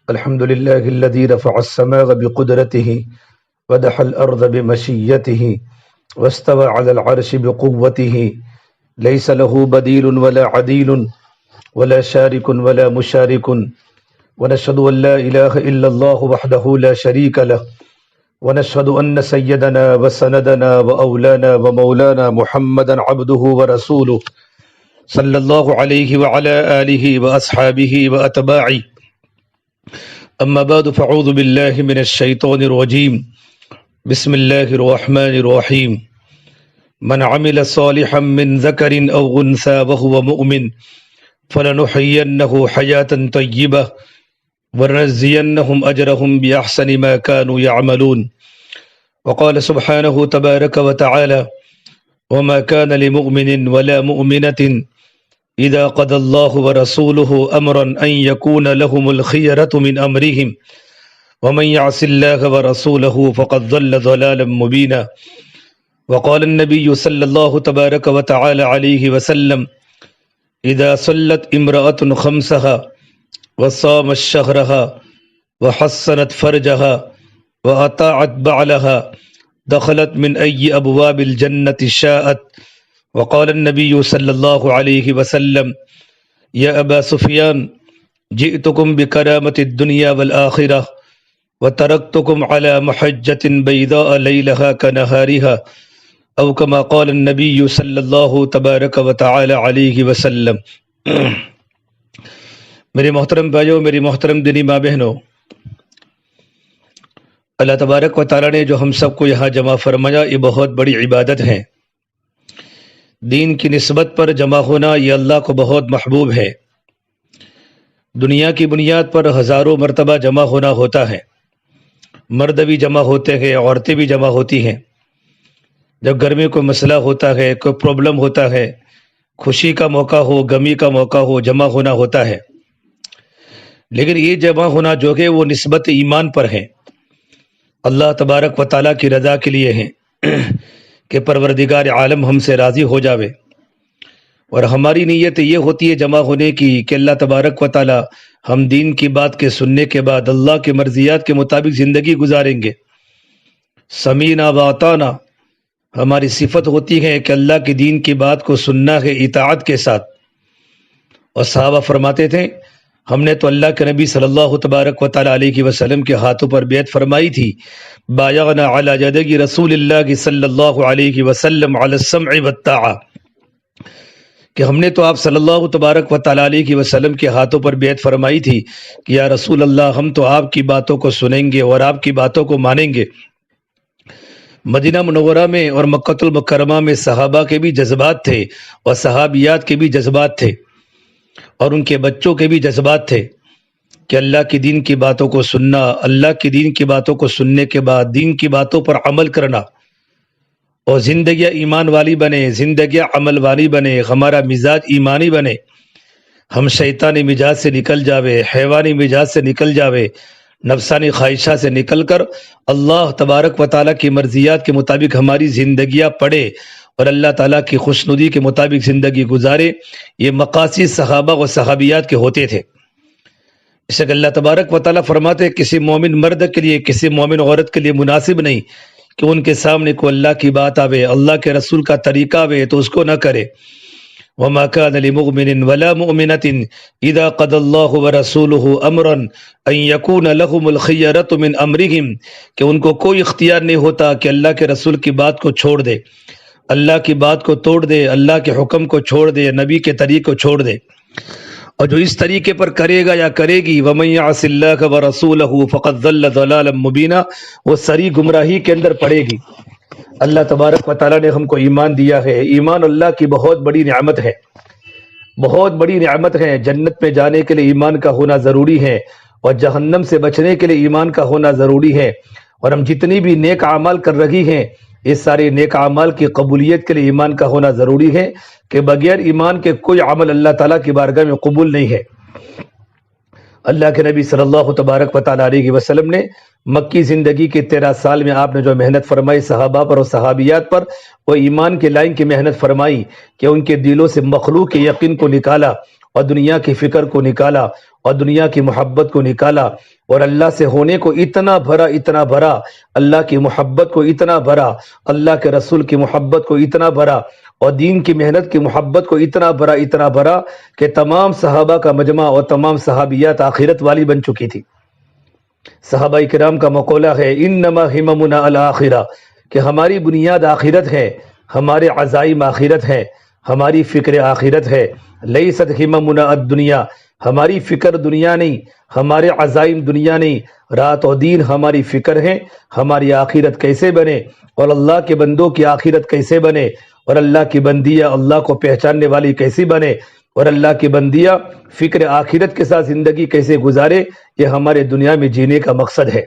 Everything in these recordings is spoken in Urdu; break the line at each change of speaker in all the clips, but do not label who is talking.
الحمد لله الذي رفع السماء بقدرته ودح الأرض بمشيته واستوى على العرش بقوته ليس له بديل ولا عديل ولا شارك ولا مشارك ونشهد أن لا إله إلا الله وحده لا شريك له ونشهد أن سيدنا وسندنا وأولانا ومولانا محمدا عبده ورسوله صلى الله عليه وعلى آله وأصحابه وأتباعه أما بعد فأعوذ بالله من الشيطان الرجيم بسم الله الرحمن الرحيم من عمل صالحا من ذكر أو أنثى وهو مؤمن فلنحيينه حياة طيبة ونجزينهم أجرهم بأحسن ما كانوا يعملون وقال سبحانه تبارك وتعالى وما كان لمؤمن ولا مؤمنة إذا قضى الله ورسوله أمرا أن يكون لهم الخيرة من أمرهم ومن يعص الله ورسوله فقد ضل ضلالا مبينا وقال النبي صلى الله تبارك وتعالى عليه وسلم إذا صلت امرأة خمسها وصامت شهرها وحصنت فرجها وأطاعت بعلها دخلت من أي أبواب الجنة شاءت وقال النبي صلى الله عليه وسلم يا أبا سفيان جئتكم بكرامة الدنيا والآخرة وتركتكم على محجة بيضاء ليلها كنهارها أو كما قال النبي صلى الله تبارك وتعالى عليه وسلم میرے محترم بھائیوں، میری محترم دینی ماں بہنوں، اللہ تبارک و تعالیٰ نے جو ہم سب کو یہاں جمع فرمایا یہ بہت بڑی عبادت ہے۔ دین کی نسبت پر جمع ہونا یہ اللہ کو بہت محبوب ہے۔ دنیا کی بنیاد پر ہزاروں مرتبہ جمع ہونا ہوتا ہے، مرد بھی جمع ہوتے ہیں، عورتیں بھی جمع ہوتی ہیں۔ جب گھر میں کوئی مسئلہ ہوتا ہے، کوئی پرابلم ہوتا ہے، خوشی کا موقع ہو، غمی کا موقع ہو، جمع ہونا ہوتا ہے۔ لیکن یہ جمع ہونا جو کہ وہ نسبت ایمان پر ہے، اللہ تبارک و تعالیٰ کی رضا کے لیے ہے کہ پروردگار عالم ہم سے راضی ہو جاوے، اور ہماری نیت یہ ہوتی ہے جمع ہونے کی کہ اللہ تبارک و تعالیٰ ہم دین کی بات کے سننے کے بعد اللہ کے مرضیات کے مطابق زندگی گزاریں گے۔ سمینا و اطعنا ہماری صفت ہوتی ہے کہ اللہ کے دین کی بات کو سننا ہے اطاعت کے ساتھ۔ اور صحابہ فرماتے تھے ہم نے تو اللہ کے نبی صلی اللہ تبارک و تعالیٰ علیہ وسلم کے ہاتھوں پر بیعت فرمائی تھی، بایعنا علی جدی رسول اللہ صلی اللہ علیہ وسلم علی السمع والطاعہ، کہ ہم نے تو آپ صلی اللہ تبارک و تعالیٰ علیہ وسلم کے ہاتھوں پر بیعت فرمائی تھی کہ یا رسول اللہ ہم تو آپ کی باتوں کو سنیں گے اور آپ کی باتوں کو مانیں گے۔ مدینہ منورہ میں اور مکہ المکرمہ میں صحابہ کے بھی جذبات تھے اور صحابیات کے بھی جذبات تھے اور ان کے بچوں کے بھی جذبات تھے کہ اللہ کی دین کی باتوں کو سننا، اللہ کی دین کی باتوں کو سننے کے بعد دین کی باتوں پر عمل کرنا، اور زندگیاں ایمان والی بنے، زندگیاں عمل والی بنے، ہمارا مزاج ایمانی بنے، ہم شیطانی مزاج سے نکل جاوے، حیوانی مزاج سے نکل جاوے، نفسانی خواہشات سے نکل کر اللہ تبارک و تعالیٰ کی مرضیات کے مطابق ہماری زندگیاں پڑے اور اللہ تعالیٰ کی خوشنودی کے مطابق زندگی گزارے۔ یہ مقاصد صحابہ و صحابیات کے ہوتے تھے۔ اس سے اللہ تبارک و تعالیٰ فرماتے کسی مومن مرد کے لیے، کسی مومن عورت کے لیے مناسب نہیں کہ ان کے سامنے کوئی اللہ کی بات آوے، اللہ کے رسول کا طریقہ آوے تو اس کو نہ کرے۔ وما كان لمؤمن ولا مؤمنة اذا قضى الله ورسوله امرا ان يكون لهم الخيرة من امرهم، کہ ان کو کوئی اختیار نہیں ہوتا کہ اللہ کے رسول کی بات کو چھوڑ دے، اللہ کی بات کو توڑ دے، اللہ کے حکم کو چھوڑ دے، نبی کے طریق کو چھوڑ دے۔ اور جو اس طریقے پر کرے گا یا کرے گی ومن يعص الله ورسوله فقد ضل ضلالا مبینا، وہ سری گمراہی کے اندر پڑے گی۔ اللہ تبارک و تعالیٰ نے ہم کو ایمان دیا ہے۔ ایمان اللہ کی بہت بڑی نعمت ہے، بہت بڑی نعمت ہے۔ جنت میں جانے کے لیے ایمان کا ہونا ضروری ہے، اور جہنم سے بچنے کے لیے ایمان کا ہونا ضروری ہے۔ اور ہم جتنی بھی نیک اعمال کر رہی ہیں، اس سارے نیک اعمال کی قبولیت کے لیے ایمان کا ہونا ضروری ہے کہ بغیر ایمان کے کوئی عمل اللہ تعالیٰ کی بارگاہ میں قبول نہیں ہے۔ اللہ کے نبی صلی اللہ تبارک و تعالیٰ علیہ وسلم نے مکی زندگی کے 13 سال میں آپ نے جو محنت فرمائی صحابہ پر اور صحابیات پر، وہ ایمان کے لائن کی محنت فرمائی کہ ان کے دلوں سے مخلوق کے یقین کو نکالا اور دنیا کی فکر کو نکالا اور دنیا کی محبت کو نکالا اور اللہ سے ہونے کو اتنا بھرا اللہ کی محبت کو اتنا بھرا، اللہ کے رسول کی محبت کو اتنا بھرا، اور دین کی محنت کی محبت کو اتنا بھرا کہ تمام صحابہ کا مجمع اور تمام صحابیات آخرت والی بن چکی تھی۔ صحابہ کرام کا مقولہ ہے انما ہممنا الآخرہ، کہ ہماری بنیاد آخرت ہے، ہمارے عزائم آخرت ہے، ہماری فکر آخرت ہے۔ لیست ہممنا الدنیا، ہماری فکر دنیا نہیں، ہمارے عزائم دنیا نہیں، رات و دین ہماری فکر ہے ہماری آخرت کیسے بنے اور اللہ کے بندوں کی آخرت کیسے بنے، اور اللہ کی بندیاں اللہ کو پہچاننے والی کیسی بنے، اور اللہ کی بندیاں فکر آخرت کے ساتھ زندگی کیسے گزارے، یہ ہمارے دنیا میں جینے کا مقصد ہے۔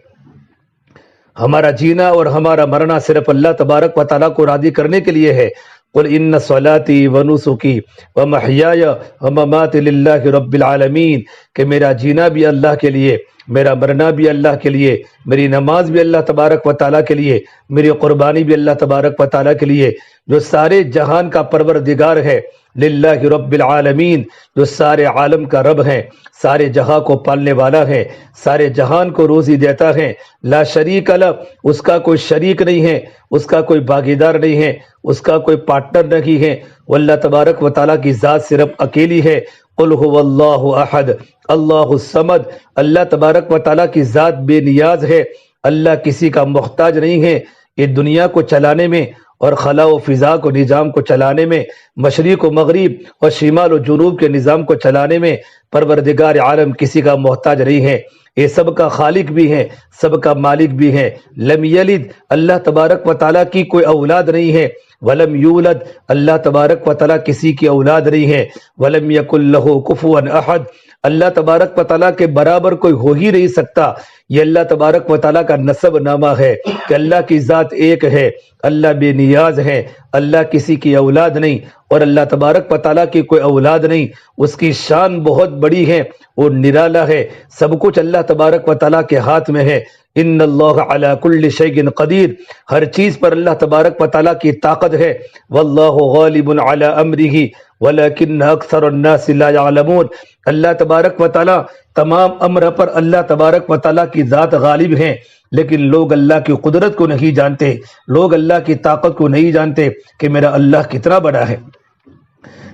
ہمارا جینا اور ہمارا مرنا صرف اللہ تبارک و تعالیٰ کو راضی کرنے کے لیے ہے۔ قل ان صلاتی ونسکی ومحیای ومماتی للہ رب العالمین، کہ میرا جینا بھی اللہ کے لیے، میرا مرنا بھی اللہ کے لیے، میری نماز بھی اللہ تبارک و تعالیٰ کے لیے، میری قربانی بھی اللہ تبارک و تعالیٰ کے لیے، جو سارے جہان کا پروردگار ہے، للہ رب العالمین، جو سارے عالم کا رب ہے، سارے جہاں کو پالنے والا ہے، سارے جہان کو روزی دیتا ہے، لا شریک لہ، اس کا کوئی شریک نہیں ہے، اس کا کوئی بھاگیدار نہیں ہے، اس کا کوئی پارٹنر نہیں ہے، واللہ تبارک و تعالیٰ کی ذات صرف اکیلی ہے۔ قل هو اللہ احد اللہ الصمد، اللہ تبارک و تعالیٰ کی ذات بے نیاز ہے، اللہ کسی کا محتاج نہیں ہے۔ یہ دنیا کو چلانے میں اور خلا و فضا کو نظام کو چلانے میں، مشرق و مغرب اور شمال و جنوب کے نظام کو چلانے میں پروردگار عالم کسی کا محتاج نہیں ہے، یہ سب کا خالق بھی ہے، سب کا مالک بھی ہے۔ لم یلد، اللہ تبارک و تعالیٰ کی کوئی اولاد نہیں ہے، ولم یولد، اللہ تبارک و تعالیٰ کسی کی اولاد نہیں ہے، ولم یکن لہ کفوا احد، اللہ تبارک و تعالیٰ کے برابر کوئی ہو ہی نہیں سکتا۔ یہ اللہ تبارک و تعالیٰ کا نسب نامہ ہے کہ اللہ کی ذات ایک ہے، اللہ بے نیاز ہے، اللہ کسی کی اولاد نہیں، اور اللہ تبارک و تعالیٰ کی کوئی اولاد نہیں۔ اس کی شان بہت بڑی ہے، وہ نرالا ہے، سب کچھ اللہ تبارک و تعالیٰ کے ہاتھ میں ہے۔ ان اللہ علی کل شیء قدیر، ہر چیز پر اللہ تبارک و تعالیٰ کی طاقت ہے۔ واللہ غالب علی امرہ ولکن اکثر الناس لا يعلمون، اللہ تبارک و تعالیٰ تمام امر پر اللہ تبارک و تعالیٰ کی ذات غالب ہیں، لیکن لوگ اللہ کی قدرت کو نہیں جانتے، لوگ اللہ کی طاقت کو نہیں جانتے کہ میرا اللہ کتنا بڑا ہے۔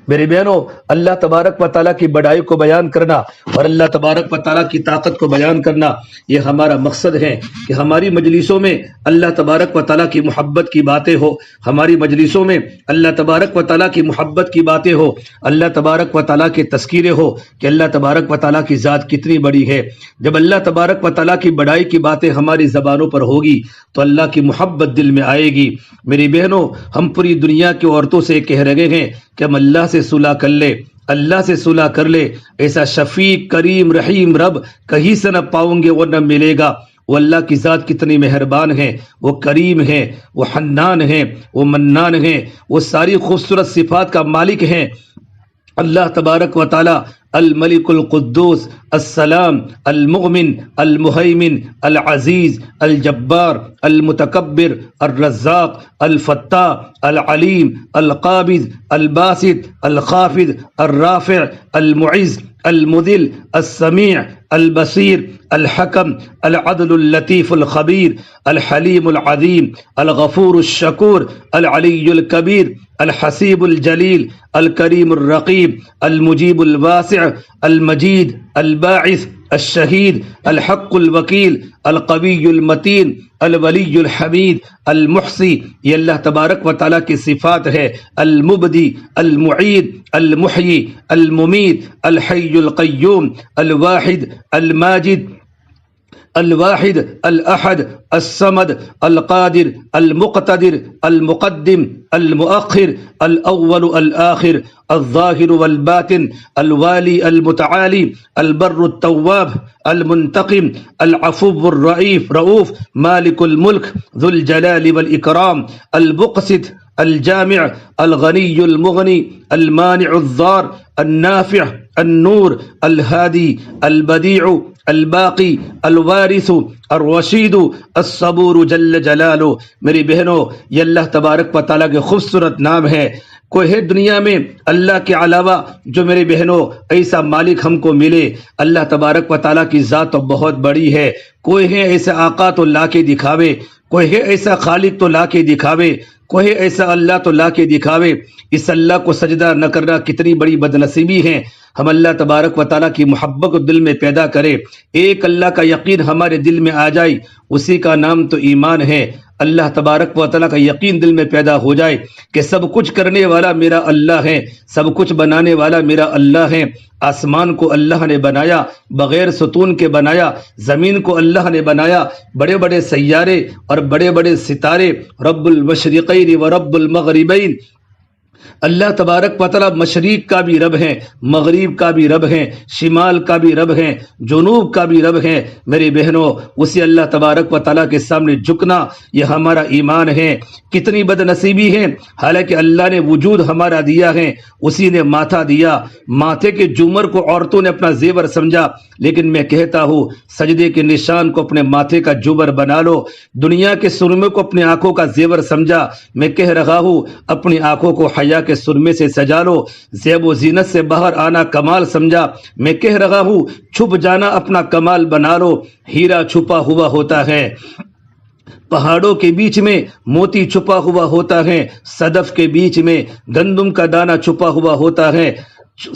میرے بہنوں، اللہ تبارک و تعالیٰ کی بڑائی کو بیان کرنا اور اللہ تبارک و تعالیٰ کی طاقت کو بیان کرنا، یہ ہمارا مقصد ہے کہ ہماری مجلسوں میں اللہ تبارک و تعالیٰ کی محبت کی باتیں ہو، ہماری مجلسوں میں اللہ تبارک و تعالیٰ کی محبت کی باتیں ہو، اللہ تبارک و تعالیٰ کے تذکیرے ہو کہ اللہ تبارک و تعالیٰ کی ذات کتنی بڑی ہے۔ جب اللہ تبارک و تعالیٰ کی بڑائی کی باتیں ہماری زبانوں پر ہوگی تو اللہ کی محبت دل میں آئے گی۔ میری بہنوں، ہم پوری دنیا کی عورتوں سے کہہ رہے ہیں کہ ہم اللہ سے صلح کر لے، اللہ سے صلح کر لے، ایسا شفیق کریم رحیم رب کہیں سے نہ پاؤں گے اور نہ ملے گا۔ وہ اللہ کی ذات کتنی مہربان ہے، وہ کریم ہے، وہ حنان ہے، وہ منان ہے، وہ ساری خوبصورت صفات کا مالک ہے۔ اللہ تبارک و تعالی الملک القدوس السلام المؤمن المہیمن العزیز الجبار المتکبر الرزاق الفتاح العلیم القابض الباسط الخافض الرافع المعز المذل السمیع البصیر الحکم العدل اللطیف الخبیر الحلیم العظیم الغفور الشکور العلی الکبیر الحسیب الجلیل الکریم الرقیب المجیب الواسع المجید الباعث الشہید الحق الوکیل القوی المتین الولی الحمید المحصی، یہ اللہ تبارک و تعالیٰ کی صفات ہے۔ المبدی المعید المحیی الممیت الحی القیوم الواحد الماجد الواحد الاحد الصمد القادر المقتدر المقدم المؤخر الاول الاخر الظاهر والباطن الوالي المتعالي البر التواب المنتقم العفو رؤوف مالك الملك ذو الجلال والإكرام المقسط الجامع الغني المغني المانع الضار النافع النور الهادي البديع الباقی الوارث الرشید الصبور جل جلالہ۔ میری بہنوں، یہ اللہ تبارک و تعالیٰ کے خوبصورت نام ہے۔ کوئی ہے دنیا میں اللہ کے علاوہ جو میرے بہنوں ایسا مالک ہم کو ملے؟ اللہ تبارک و تعالیٰ کی ذات تو بہت بڑی ہے۔ کوئی ہے ایسا آقا تو لا کے دکھاوے، کوئی ہے ایسا خالق تو لا کے دکھاوے، کوئی ہے ایسا اللہ تو لا کے دکھاوے۔ اس اللہ کو سجدہ نہ کرنا کتنی بڑی بدنصیبی ہے۔ ہم اللہ تبارک و تعالیٰ کی محبت کو دل میں پیدا کرے، ایک اللہ کا یقین ہمارے دل میں آ جائے، اسی کا نام تو ایمان ہے۔ اللہ تبارک و تعالیٰ کا یقین دل میں پیدا ہو جائے کہ سب کچھ کرنے والا میرا اللہ ہے، سب کچھ بنانے والا میرا اللہ ہے۔ آسمان کو اللہ نے بنایا، بغیر ستون کے بنایا، زمین کو اللہ نے بنایا، بڑے بڑے سیارے اور بڑے بڑے ستارے، رب المشرقین و رب المغربین۔ اللہ تبارک و تعالیٰ مشرق کا بھی رب ہے، مغرب کا بھی رب ہے، شمال کا بھی رب ہے، جنوب کا بھی رب ہے۔ میری بہنوں، اسی اللہ تبارک و تعالیٰ کے سامنے جھکنا یہ ہمارا ایمان ہے۔ کتنی بد نصیبی ہے، حالانکہ اللہ نے وجود ہمارا دیا ہے، اسی نے ماتھا دیا۔ ماتھے کے جومر کو عورتوں نے اپنا زیور سمجھا، لیکن میں کہتا ہوں سجدے کے نشان کو اپنے ماتھے کا جومر بنا لو۔ دنیا کے سرمے کو اپنی آنکھوں کا زیور سمجھا، میں کہہ رہا ہوں اپنی آنکھوں کو حیا کے سرمے سے سجا لو۔ زیب و زینت سے باہر آنا کمال سمجھا، میں کہہ رہا ہوں چھپ جانا اپنا کمال بنا لو۔ ہیرا چھپا ہوا ہوتا ہے، پہاڑوں کے بیچ میں موتی چھپا ہوا ہوتا ہے، صدف کے بیچ میں گندم کا دانہ چھپا ہوا ہوتا ہے،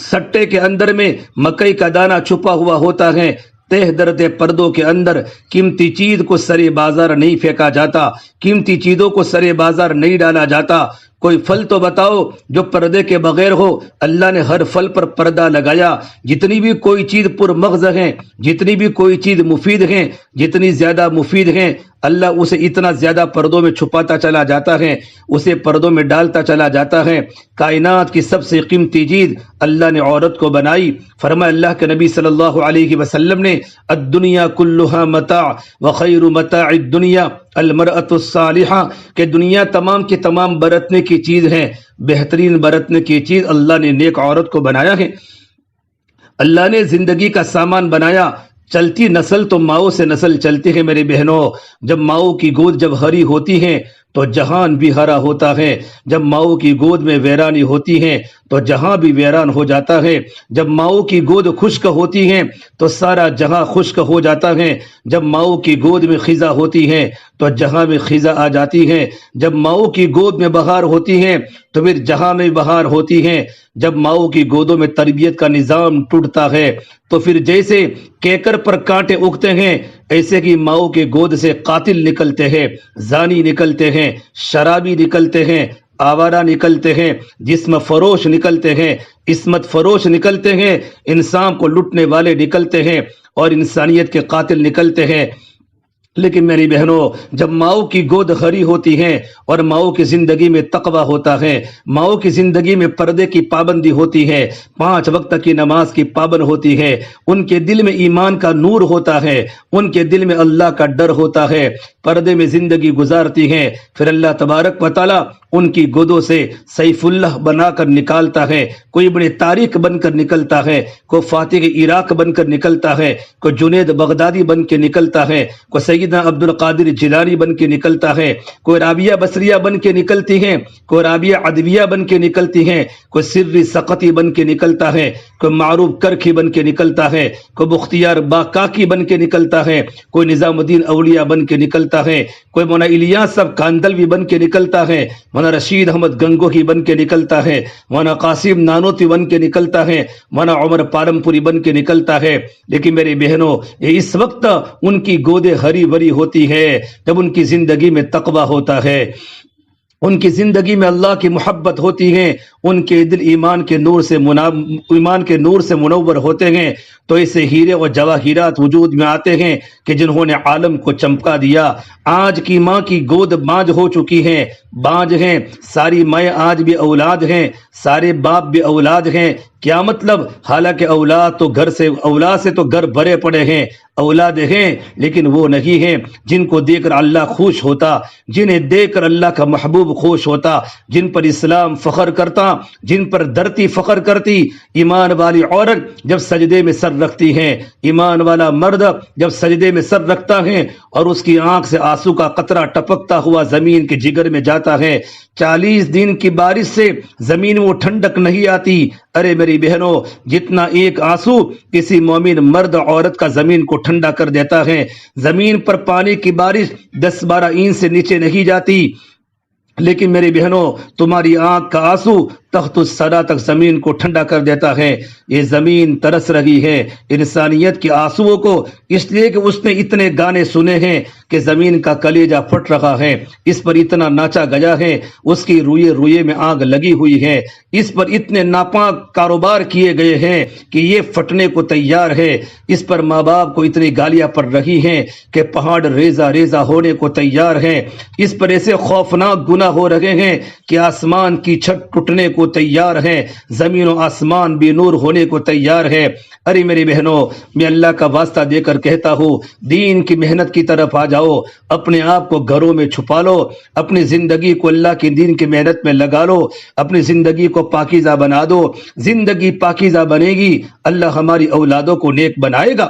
سٹے کے اندر میں مکئی کا دانہ چھپا ہوا ہوتا ہے۔ تہ درد پردوں کے اندر قیمتی چیز کو سرے بازار نہیں پھینکا جاتا، قیمتی چیزوں کو سرے بازار نہیں ڈالا جاتا۔ کوئی پھل تو بتاؤ جو پردے کے بغیر ہو؟ اللہ نے ہر پھل پر پردہ لگایا۔ جتنی بھی کوئی چیز پر مغز ہے، جتنی بھی کوئی چیز مفید ہے، جتنی زیادہ مفید ہیں، اللہ اسے اتنا زیادہ پردوں میں چھپاتا چلا جاتا ہے، اسے پردوں میں ڈالتا چلا جاتا ہے۔ کائنات کی سب سے قیمتی چیز اللہ نے عورت کو بنائی۔ فرمایا اللہ کے نبی صلی اللہ علیہ وسلم نے الدنیا کلھا متاع وخیر متاع الدنیا المرأة الصالحہ، کہ دنیا تمام کی تمام برتنے کی چیز ہے، بہترین برتنے کی چیز اللہ نے نیک عورت کو بنایا ہے۔ اللہ نے زندگی کا سامان بنایا۔ چلتی نسل تو ماؤں سے نسل چلتی ہے میری بہنوں۔ جب ماؤں کی گود جب ہری ہوتی ہے تو جہان بھی ہرا ہوتا ہے، جب ماؤں کی گود میں ویرانی ہوتی ہے تو جہاں بھی ویران ہو جاتا ہے، جب ماؤں کی گود خشک ہوتی ہے تو سارا جہاں خشک ہو جاتا ہے، جب ماؤں کی گود میں خزاں ہوتی ہے تو جہاں میں خزاں آ جاتی ہے، جب ماؤں کی گود میں بہار ہوتی ہے تو پھر جہاں میں بہار ہوتی ہے، جب ماؤں کی گودوں میں تربیت کا نظام ٹوٹتا ہے تو پھر جیسے کیکر پر کانٹے اگتے ہیں، ایسے کہ ماؤں کے گود سے قاتل نکلتے ہیں، زانی نکلتے ہیں، شرابی نکلتے ہیں، آوارہ نکلتے ہیں، جسم فروش نکلتے ہیں، عصمت فروش نکلتے ہیں، انسان کو لٹنے والے نکلتے ہیں اور انسانیت کے قاتل نکلتے ہیں۔ لیکن میری بہنوں، جب ماؤں کی گود ہری ہوتی ہے اور ماؤں کی زندگی میں تقویٰ ہوتا ہے، ماؤں کی زندگی میں پردے کی پابندی ہوتی ہے، 5 وقت کی نماز کی پابند ہوتی ہے، ان کے دل میں ایمان کا نور ہوتا ہے، ان کے دل میں اللہ کا ڈر ہوتا ہے، پردے میں زندگی گزارتی ہیں، پھر اللہ تبارک و تعالیٰ ان کی گودوں سے سیف اللہ بنا کر نکالتا ہے۔ کوئی ابن تاریخ بن کر نکلتا ہے، کوئی فاتح عراق بن کر نکلتا ہے، کوئی جنید بغدادی بن کے نکلتا ہے، کوئی سیدنا عبد القادر جیلانی بن کے نکلتا ہے، کوئی رابعہ بصریہ بن کے نکلتی ہیں، کوئی رابعہ ادویہ بن کے نکلتی ہیں، کوئی سری سقطی بن کے نکلتا ہے، کوئی معروف کرکھی بن کے نکلتا ہے، کوئی بختیار باکاکی بن کے نکلتا ہے، کوئی نظام الدین اولیاء بن کے نکلتا ہے، کوئی مولانا الیاس صاحب کاندلوی بن کے نکلتا ہے، مولانا رشید احمد گنگوہی بن کے نکلتا ہے، مولانا قاسم نانوتی بن کے نکلتا ہے، مولانا عمر پالمپوری بن کے نکلتا ہے۔ لیکن میری بہنوں، یہ اس وقت ان کی گودیں ہری بھری ہوتی ہے جب ان کی زندگی میں تقویٰ ہوتا ہے، ان کی زندگی میں اللہ کی محبت ہوتی ہے، ان کے دل ایمان کے نور سے منور ہوتے ہیں، تو ایسے ہیرے و جواہرات وجود میں آتے ہیں کہ جنہوں نے عالم کو چمکا دیا۔ آج کی ماں کی گود بانج ہو چکی ہے، بانج ہیں، ساری مائیں آج بھی اولاد ہیں، سارے باپ بھی اولاد ہیں۔ کیا مطلب؟ حالانکہ اولاد سے تو گھر بھرے پڑے ہیں، اولاد ہیں لیکن وہ نہیں ہیں جن کو دیکھ کر اللہ خوش ہوتا، جنہیں دیکھ کر اللہ کا محبوب خوش ہوتا، جن پر اسلام فخر کرتا، جن پر دھرتی فخر کرتی۔ ایمان والی عورت جب سجدے میں سر رکھتی ہے، ایمان والا مرد جب سجدے میں سر رکھتا ہے اور اس کی آنکھ سے آنسو کا قطرہ ٹپکتا ہوا زمین کے جگر میں جاتا ہے، 40 دن کی بارش سے زمین میں وہ ٹھنڈک نہیں آتی۔ ارے میری بہنوں، جتنا ایک آنسو کسی مومن مرد عورت کا زمین کو ٹھنڈا کر دیتا ہے، زمین پر پانی کی بارش 10-12 اینچ سے نیچے نہیں جاتی، لیکن میری بہنوں تمہاری آنکھ کا آنسو تخت الصرا تک زمین کو ٹھنڈا کر دیتا ہے۔ یہ زمین ترس رہی ہے انسانیت کے آنسوؤں کو، اس لیے کہ اس نے اتنے گانے سنے ہیں کہ زمین کا کلیجہ پھٹ رہا ہے، اس پر اتنا ناچا گیا ہے، اس کی روئے روئے میں آگ لگی ہوئی ہے، اس پر اتنے ناپاک کاروبار کیے گئے ہیں کہ یہ پھٹنے کو تیار ہے، اس پر ماں باپ کو اتنی گالیاں پڑ رہی ہیں کہ پہاڑ ریزہ ریزہ ہونے کو تیار ہے، اس پر ایسے خوفناک گناہ ہو رہے ہیں کہ آسمان کی چھت ٹوٹنے کو تیار ہے، زمین و آسمان بے نور ہونے کو تیار ہے۔ ارے میری بہنوں، میں اللہ کا واسطہ دے کر کہتا ہوں، دین کی محنت کی طرف آ جاؤ، اپنے آپ کو گھروں میں چھپا لو، اپنی زندگی کو اللہ کی دین کی محنت میں لگا لو، اپنی زندگی کو پاکیزہ بنا دو۔ زندگی پاکیزہ بنے گی، اللہ ہماری اولادوں کو نیک بنائے گا،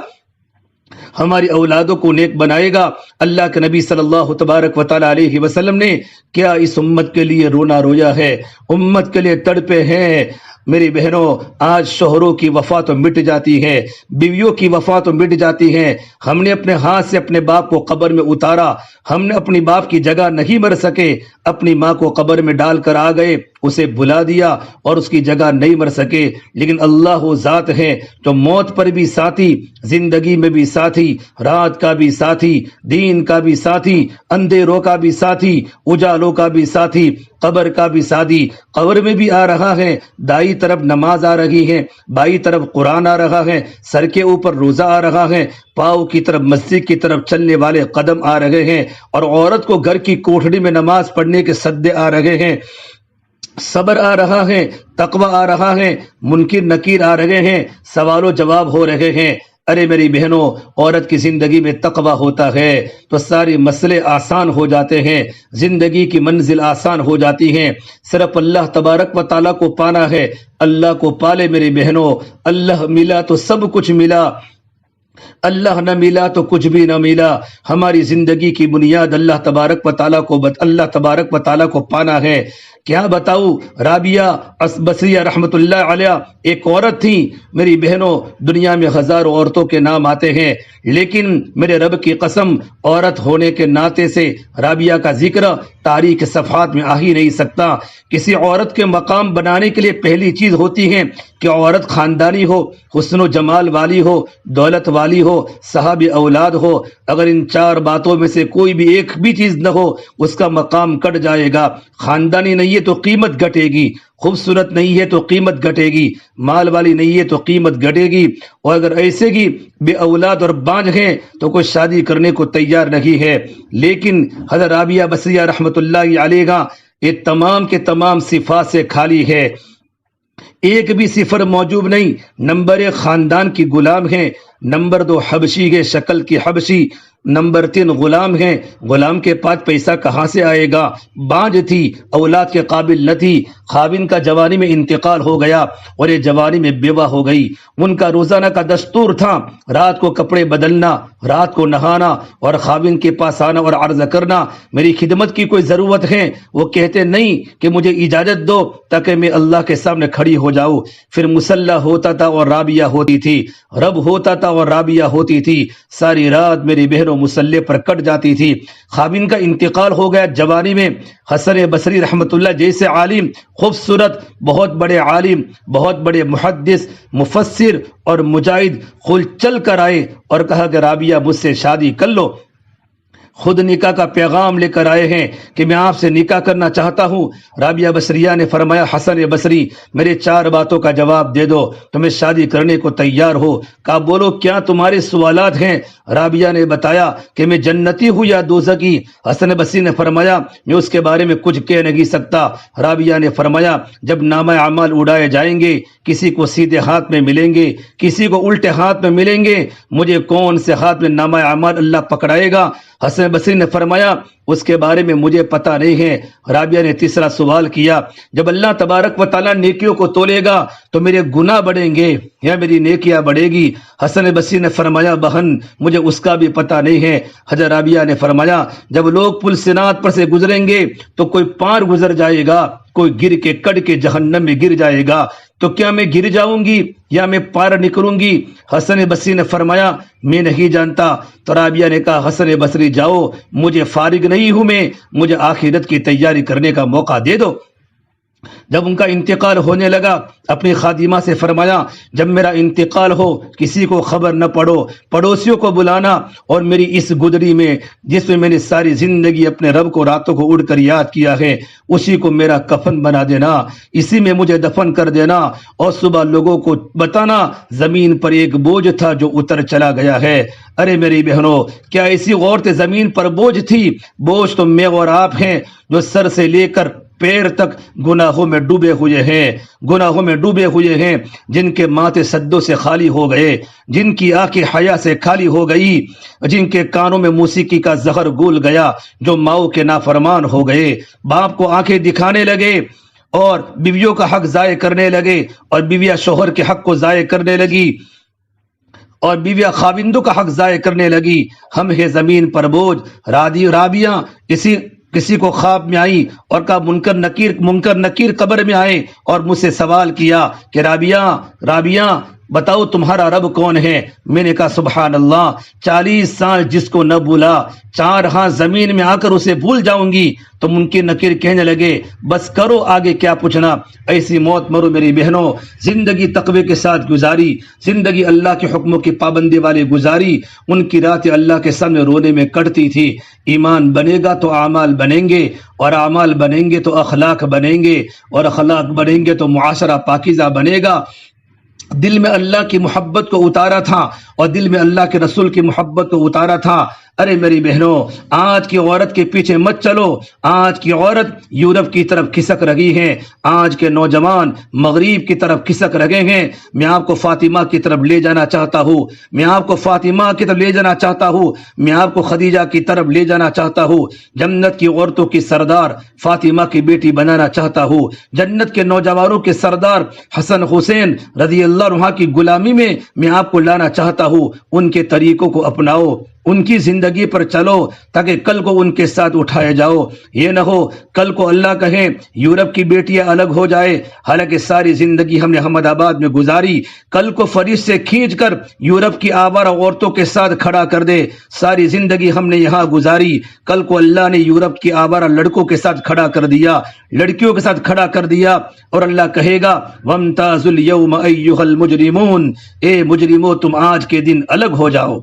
ہماری اولادوں کو نیک بنائے گا۔ اللہ کے نبی صلی اللہ تبارک و تعالی علیہ وسلم نے کیا اس امت کے لیے رونا رویا ہے، امت کے لیے تڑپے ہیں۔ میری بہنوں، آج شوہروں کی وفات تو مٹ جاتی ہے، بیویوں کی وفات تو مٹ جاتی ہے، ہم نے اپنے ہاتھ سے اپنے باپ کو قبر میں اتارا، ہم نے اپنی باپ کی جگہ نہیں مر سکے، اپنی ماں کو قبر میں ڈال کر آ گئے، اسے بھلا دیا اور اس کی جگہ نہیں مر سکے، لیکن اللہ وہ ذات ہے جو موت پر بھی ساتھی، زندگی میں بھی ساتھی، رات کا بھی ساتھی، دین کا بھی ساتھی، اندھیروں کا بھی ساتھی، اجالوں کا بھی ساتھی، قبر کا بھی ساتھی، قبر میں بھی آ رہا ہے، دائیں طرف نماز آ رہی ہے، بائیں طرف قرآن آ رہا ہے، سر کے اوپر روزہ آ رہا ہے، پاؤں کی طرف مسجد کی طرف چلنے والے قدم آ رہے ہیں، اور عورت کو گھر کی کوٹھڑی میں نماز پڑھنے کے سدے آ رہے ہیں، صبر آ رہا ہے، تقوی آ رہا ہے، منکر نکیر آ رہے ہیں، سوال و جواب ہو رہے ہیں۔ ارے میری بہنوں، عورت کی زندگی میں تقوی ہوتا ہے تو سارے مسئلے آسان ہو جاتے ہیں، زندگی کی منزل آسان ہو جاتی ہیں۔ صرف اللہ تبارک و تعالیٰ کو پانا ہے، اللہ کو پالے میری بہنوں، اللہ ملا تو سب کچھ ملا، اللہ نہ ملا تو کچھ بھی نہ ملا۔ ہماری زندگی کی بنیاد اللہ تبارک و تعالیٰ کو پانا ہے۔ کیا بتاؤ، رابعہ بصریہ رحمت اللہ علیہ ایک عورت تھی میری بہنوں، دنیا میں ہزاروں عورتوں کے نام آتے ہیں، لیکن میرے رب کی قسم، عورت ہونے کے ناطے سے رابعہ کا ذکر تاریخ صفحات میں آ ہی نہیں سکتا۔ کسی عورت کے مقام بنانے کے لیے پہلی چیز ہوتی ہے کہ عورت خاندانی ہو، حسن و جمال والی ہو، دولت والی ہو، صاحب اولاد ہو۔ اگر ان 4 باتوں میں سے کوئی بھی ایک بھی چیز نہ ہو، اس کا مقام کٹ جائے گا۔ خاندانی نہیں ہے تو قیمت گھٹے گی، خوبصورت نہیں ہے تو قیمت گھٹے گی، مال والی نہیں ہے تو قیمت گھٹے گی، اور اگر ایسے کی بے اولاد اور بانجھ ہیں تو کوئی شادی کرنے کو تیار نہیں ہے۔ لیکن حضرت رابعہ بصریہ رحمت اللہ علیہ یہ تمام کے تمام صفات سے خالی ہے، ایک بھی صفر موجود نہیں۔ نمبر 1 خاندان کی غلام ہیں، نمبر 2 حبشی ہے، شکل کی حبشی، نمبر 3 غلام ہیں، غلام کے پاس پیسہ کہاں سے آئے گا، بانجھ تھی، اولاد کے قابل نہ تھی، خاوند کا جوانی میں انتقال ہو گیا اور یہ جوانی میں بیوہ ہو گئی۔ ان کا روزانہ کا دستور تھا رات کو کپڑے بدلنا، رات کو نہانا اور خاوند کے پاس آنا اور عرض کرنا میری خدمت کی کوئی ضرورت ہے۔ وہ کہتے نہیں کہ مجھے اجازت دو تاکہ میں اللہ کے سامنے کھڑی ہو جاؤں۔ پھر مسلح ہوتا تھا اور رابعہ ہوتی تھی، رب ہوتا تھا اور رابعہ ہوتی تھی، ساری رات میری بہنوں مسلح پر کٹ جاتی تھی۔ خاوند کا انتقال ہو گیا جوانی میں۔ حسن بصری رحمت اللہ جیسے عالم، خوبصورت، بہت بڑے عالم، بہت بڑے محدث، مفسر اور مجاہد خود چل کر آئے اور کہا کہ رابعہ مجھ سے شادی کر لو۔ خود نکاح کا پیغام لے کر آئے ہیں کہ میں آپ سے نکاح کرنا چاہتا ہوں۔ رابعہ بصریہ نے فرمایا حسن بصری میرے 4 باتوں کا جواب دے دو تو میں شادی کرنے کو تیار ہو۔ کہا بولو کیا تمہارے سوالات ہیں؟ رابعہ نے بتایا کہ میں جنتی ہوں یا دوزخی۔ حسن بصری نے فرمایا میں اس کے بارے میں کچھ کہہ نہیں سکتا۔ رابعہ نے فرمایا جب نامہ اعمال اڑائے جائیں گے، کسی کو سیدھے ہاتھ میں ملیں گے، کسی کو الٹے ہاتھ میں ملیں گے، مجھے کون سے ہاتھ میں نامہ اعمال اللہ پکڑائے گا؟ حسن حسن بصری نے فرمایا اس کے بارے میں مجھے پتہ نہیں ہے۔ رابعہ نے تیسرا سوال کیا، جب اللہ تبارک و تعالیٰ نیکیوں کو تولے گا تو میرے گناہ بڑھیں گے یا میری نیکیاں بڑھے گی؟ حسن بصری نے فرمایا بہن مجھے اس کا بھی پتہ نہیں ہے۔ حضرت رابعہ نے فرمایا جب لوگ پل صراط پر سے گزریں گے تو کوئی پار گزر جائے گا، کوئی گر کے کٹ کے جہنم میں گر جائے گا، تو کیا میں گر جاؤں گی یا میں پار نکلوں گی؟ حسن بصری نے فرمایا میں نہیں جانتا۔ تو رابعہ نے کہا حسن بصری جاؤ، مجھے فارغ نہیں ہوں میں، مجھے آخرت کی تیاری کرنے کا موقع دے دو۔ جب ان کا انتقال ہونے لگا اپنی خادمہ سے فرمایا جب میرا انتقال ہو کسی کو خبر نہ پڑو، پڑوسیوں کو بلانا اور میری اس گدڑی میں جس میں نے ساری زندگی اپنے رب کو راتوں کو اڑ کر یاد کیا ہے اسی کو میرا کفن بنا دینا، اسی میں مجھے دفن کر دینا، اور صبح لوگوں کو بتانا زمین پر ایک بوجھ تھا جو اتر چلا گیا ہے۔ ارے میری بہنوں، کیا ایسی عورت زمین پر بوجھ تھی؟ بوجھ تو میں اور آپ ہیں جو سر سے لے کر پیر تک گناہوں میں ڈوبے ہوئے ہیں، گناہوں میں ڈوبے ہوئے ہیں، جن کے ماتھے سدوں سے خالی ہو گئے، جن کی آنکھیں حیا سے خالی ہو گئی، جن کے کانوں میں موسیقی کا زہر گھل گیا، جو ماؤں کے نافرمان ہو گئے، باپ کو آنکھیں دکھانے لگے اور بیویوں کا حق ضائع کرنے لگے، اور بیویاں شوہر کے حق کو ضائع کرنے لگی، اور بیویاں خاوندوں کا حق ضائع کرنے لگی۔ ہم ہے زمین پر بوجھ۔ رابعہ کسی کو خواب میں آئی اور کہا منکر نکیر قبر میں آئے اور مجھ سے سوال کیا کہ رابعہ بتاؤ تمہارا رب کون ہے؟ میں نے کہا سبحان اللہ، 40 سال جس کو نہ بھولا 4 ہاتھ زمین میں آ کر اسے بھول جاؤں گی۔ تو منکر نکیر کہنے لگے بس کرو آگے کیا پوچھنا، ایسی موت مرو میری بہنوں۔ زندگی تقوی کے ساتھ گزاری، زندگی اللہ کے حکموں کی پابندی والی گزاری، ان کی راتیں اللہ کے سامنے رونے میں کٹتی تھی۔ ایمان بنے گا تو اعمال بنیں گے، اور اعمال بنیں گے تو اخلاق بنیں گے، اور اخلاق بنیں گے تو معاشرہ پاکیزہ بنے گا۔ دل میں اللہ کی محبت کو اتارا تھا اور دل میں اللہ کے رسول کی محبت کو اتارا تھا۔ ارے میری بہنوں، آج کی عورت کے پیچھے مت چلو۔ آج کی عورت یورپ کی طرف کھسک رہی ہے، آج کے نوجوان مغرب کی طرف کھسک رہے ہیں۔ میں آپ کو فاطمہ کی طرف لے جانا چاہتا ہوں، میں آپ کو فاطمہ کی طرف لے جانا چاہتا ہوں، میں آپ کو خدیجہ کی طرف لے جانا چاہتا ہوں۔ جنت کی عورتوں کی سردار فاطمہ کی بیٹی بنانا چاہتا ہوں۔ جنت کے نوجوانوں کے سردار حسن حسین رضی اللہ عنہ کی غلامی میں میں آپ کو لانا چاہتا ہوں۔ ان کے طریقوں کو اپناؤ، ان کی زندگی پر چلو، تاکہ کل کو ان کے ساتھ اٹھائے جاؤ۔ یہ نہ ہو کل کو اللہ کہے یورپ کی بیٹیاں الگ ہو جائے، حالانکہ ساری زندگی ہم نے احمد آباد میں گزاری، کل کو فریض سے کھینچ کر یورپ کی آوارہ عورتوں کے ساتھ کھڑا کر دے۔ ساری زندگی ہم نے یہاں گزاری، کل کو اللہ نے یورپ کی آوارہ لڑکوں کے ساتھ کھڑا کر دیا، لڑکیوں کے ساتھ کھڑا کر دیا، اور اللہ کہے گا وَامْتَازُوا الْيَوْمَ أَيُّهَا الْمُجْرِمُونَ، اے مجرمو تم آج کے دن الگ ہو جاؤ۔